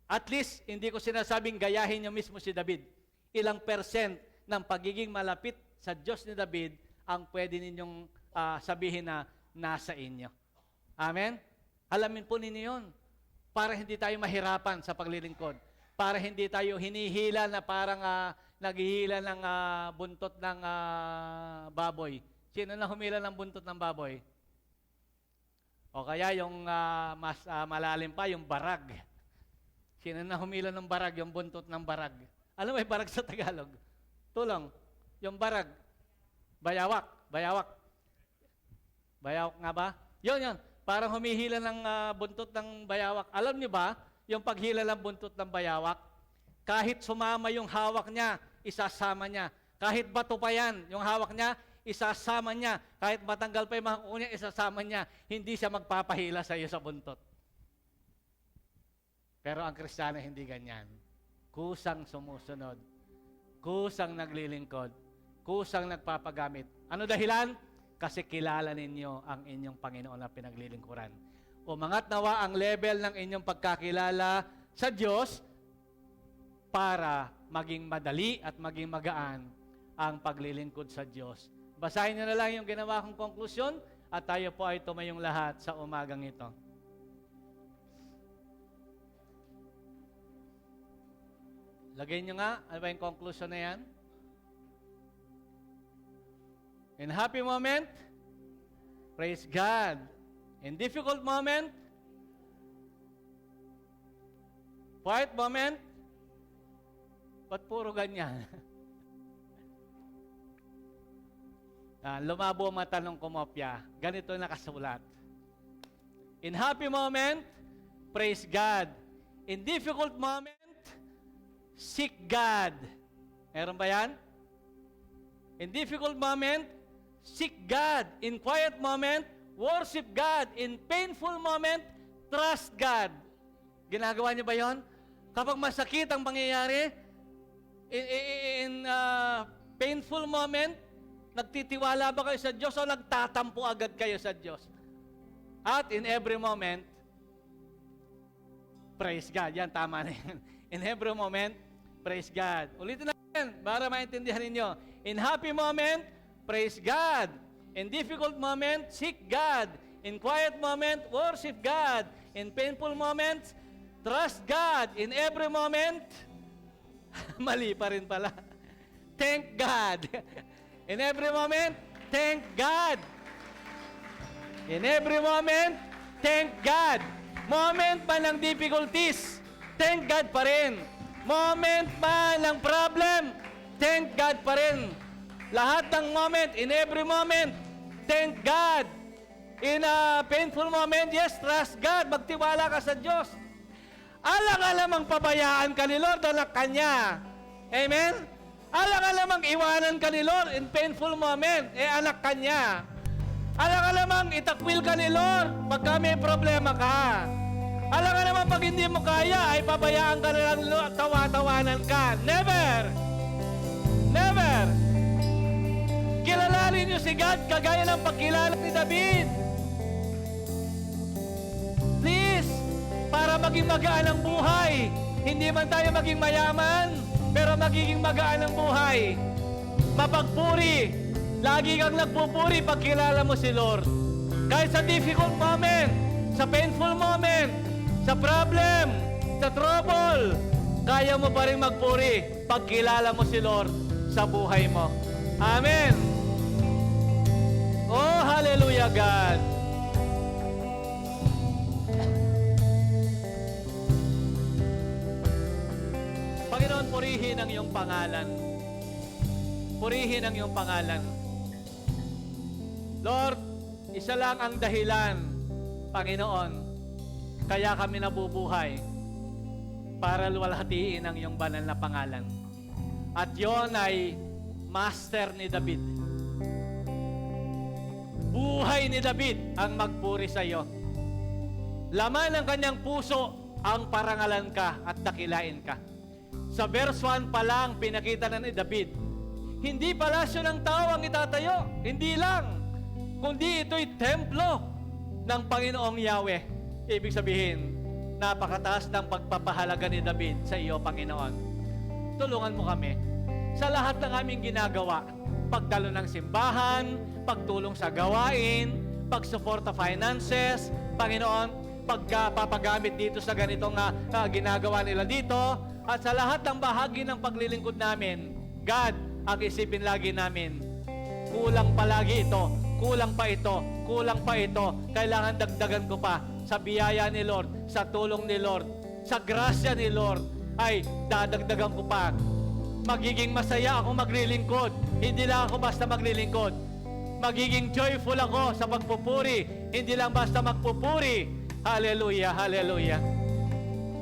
At least, hindi ko sinasabing gayahin nyo mismo si David. Ilang percent ng pagiging malapit sa Diyos ni David ang pwede ninyong sabihin na nasa inyo. Amen? Alamin po ninyo yun. Para hindi tayo mahirapan sa paglilingkod. Para hindi tayo hinihila na parang naghihila ng buntot ng baboy. Sino na humila ng buntot ng baboy? O kaya yung mas malalim pa, yung barag. Sino na humila ng barag, yung buntot ng barag? Ano may barag sa Tagalog? Tulong. Yung barag. Bayawak. Bayawak nga ba? Yun. Parang humihila ng buntot ng bayawak. Alam niyo ba, yung paghila ng buntot ng bayawak, kahit sumama yung hawak niya, isasama niya. Kahit bato pa yan, yung hawak niya, isasama niya. Kahit matanggal pa yung mga kuko niya, isasama niya. Hindi siya magpapahila sa iyo sa buntot. Pero ang Kristiyano hindi ganyan. Kusang sumusunod. Kusang naglilingkod. Kusang nagpapagamit. Ano dahilan? Kasi kilala ninyo ang inyong Panginoon na pinaglilingkuran. Umangat nawa ang level ng inyong pagkakilala sa Diyos para maging madali at maging magaan ang paglilingkod sa Diyos. Basahin niyo na lang yung ginawa kong konklusyon at tayo po ay tumayong lahat sa umagang ito. Lagay niyo nga, ano ba yung conclusion na yan? In happy moment, praise God. In difficult moment, quiet moment, ba't puro ganyan? Lumabo ang mata ng kumopya. Ganito nakasulat. In happy moment, praise God. In difficult moment, seek God. Meron ba yan? In difficult moment, seek God. In quiet moment, worship God. In painful moment, trust God. Ginagawa niyo ba yon? Kapag masakit ang pangyayari, in painful moment, nagtitiwala ba kayo sa Diyos o nagtatampo agad kayo sa Diyos? At in every moment, praise God. Yan, tama na yan. In every moment, praise God. Ulitin natin para maintindihan ninyo. In happy moment, praise God. In difficult moment, seek God. In quiet moment, worship God. In painful moments, trust God. In every moment, mali pa rin pala. Thank God. In every moment, thank God. In every moment, thank God. Moment pa ng difficulties, thank God pa rin. Moment pa ng problem, thank God pa rin. Lahat ng moment, in every moment, thank God. In a painful moment, yes, trust God. Magtiwala ka sa Diyos. Alang-alamang pabayaan ka ni Lord, anak ka niya. Amen? Alang-alamang iwanan ka ni Lord in painful moment, anak ka niya. Alang-alamang itakwil ka ni Lord pagka may problema ka. Alang-alamang pag hindi mo kaya, ay pabayaan ka na lang Lord, tawa-tawanan ka. Never! Never! Kilalanin niyo si God kagaya ng pagkilala ni David. Please, para maging magaan ang buhay, hindi man tayo maging mayaman, pero magiging magaan ang buhay. Mapagpuri. Lagi kang nagpupuri pag kilala mo si Lord. Kahit sa difficult moment, sa painful moment, sa problem, sa trouble, kaya mo pa rin magpuri pag kilala mo si Lord sa buhay mo. Amen. Oh, hallelujah, God. Panginoon, purihin ang iyong pangalan. Purihin ang iyong pangalan. Lord, isa lang ang dahilan, Panginoon, kaya kami nabubuhay para luwalhatiin ang iyong banal na pangalan. At yon ay master ni David. Buhay ni David ang magpuri sa iyo. Laman ng kanyang puso ang parangalan ka at dakilain ka. Sa verse 1 pa lang, pinakita na ni David, hindi palasyo ng tao ang itatayo, hindi lang, kundi ito'y templo ng Panginoong Yahweh. Ibig sabihin, napakataas ng pagpapahalaga ni David sa iyo, Panginoon. Tulungan mo kami sa lahat ng aming ginagawa, pagdalo ng simbahan, pagtulong sa gawain, pagsuporta finances, Panginoon, pagpapagamit dito sa ganitong ginagawa nila dito, at sa lahat ng bahagi ng paglilingkod namin, God, ang isipin lagi namin, kulang palagi ito, kulang pa ito, kulang pa ito, kailangan dagdagan ko pa sa biyaya ni Lord, sa tulong ni Lord, sa grasya ni Lord, ay dadagdagan ko pa. Magiging masaya ako maglilingkod, hindi lang ako basta maglilingkod. Magiging joyful ako sa pagpupuri hindi lang basta magpupuri. Hallelujah, hallelujah.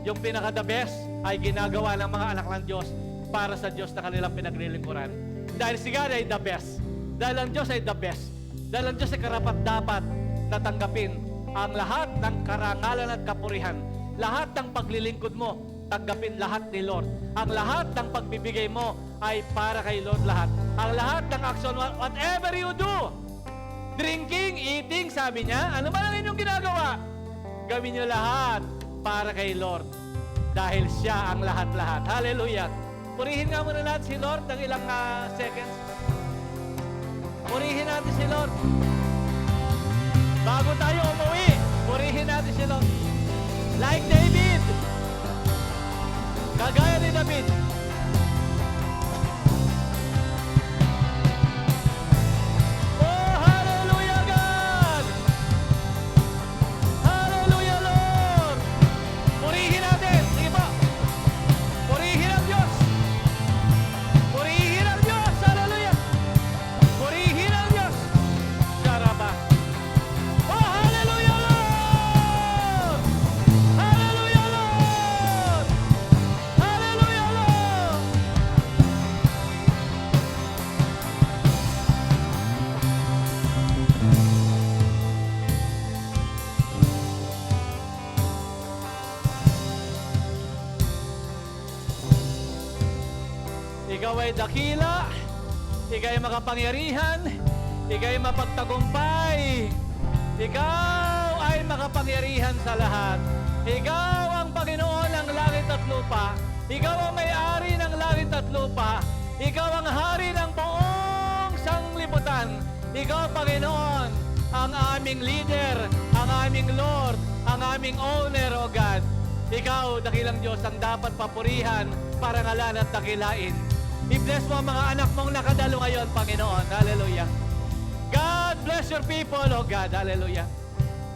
Yung pinaka-the best ay ginagawa ng mga anak ng Diyos para sa Diyos na kanilang pinaglilingkuran. Dahil si God ay the best. Dahil ang Diyos ay the best. Dahil ang Diyos ay karapat-dapat na tanggapin ang lahat ng karangalan at kapurihan. Lahat ng paglilingkod mo, tanggapin lahat ni Lord. Ang lahat ng pagbibigay mo ay para kay Lord lahat. Ang lahat ng action, whatever you do, drinking, eating, sabi niya, ano ba lang inyong ginagawa? Gawin niyo lahat para kay Lord. Dahil siya ang lahat-lahat. Hallelujah. Purihin nga muna natin si Lord ng ilang seconds. Purihin natin si Lord. Bago tayo umuwi, purihin natin si Lord. Like David. Kagaya ni David. Oh, hallelujah God! Hallelujah Lord! Purihin natin. Sige po. Purihin ang Diyos. Purihin ang Diyos. Hallelujah. Purihin ang Diyos. Saraba. Oh, hallelujah Lord! Hallelujah Lord! Hallelujah Lord! Ikaw ay dakila, ikaw ay makapangyarihan, ikaw ay mapagtagumpay, ikaw ay makapangyarihan sa lahat. Ikaw ang Panginoon ng langit at lupa, ikaw ang may-ari ng langit at lupa, ikaw ang hari ng buong sanglibutan, ikaw Panginoon, ang aming leader, ang aming Lord, ang aming owner, O God. Ikaw, dakilang Diyos, ang dapat papurihan, parangalan at dakilain. I-bless mo ang mga anak mong nakadalo ngayon, Panginoon. Hallelujah. God bless your people, O God. Hallelujah.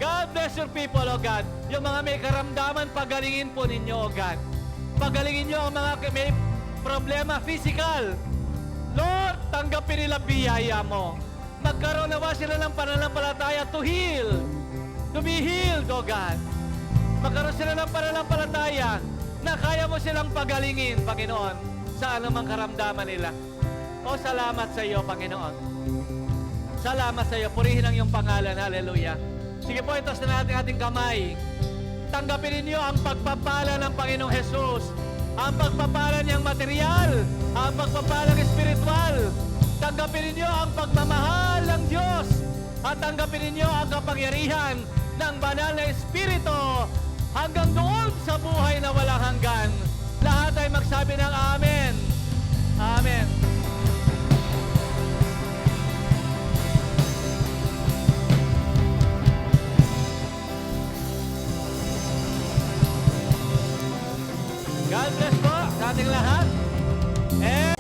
God bless your people, O God. Yung mga may karamdaman, pagalingin po ninyo, O God. Pagalingin nyo ang mga may problema physical. Lord, tanggapin nila biyaya mo. Magkaroon nawa sila ng pananampalataya to heal. To be healed, O God. Magkaroon sila ng pananampalataya na kaya mo silang pagalingin, Panginoon, sa anumang karamdaman nila. O, salamat sa iyo, Panginoon. Salamat sa iyo. Purihin ang iyong pangalan. Hallelujah. Sige po, itas na natin ating kamay. Tanggapin ninyo ang pagpapala ng Panginoong Jesus. Ang pagpapala niyang material. Ang pagpapala espiritual. Tanggapin ninyo ang pagmamahal ng Diyos. At tanggapin ninyo ang kapangyarihan ng banal na Espiritu hanggang doon sa buhay na walang hanggan. Lahat ay magsabi ng Amen. Amen. God bless po sa ating lahat. And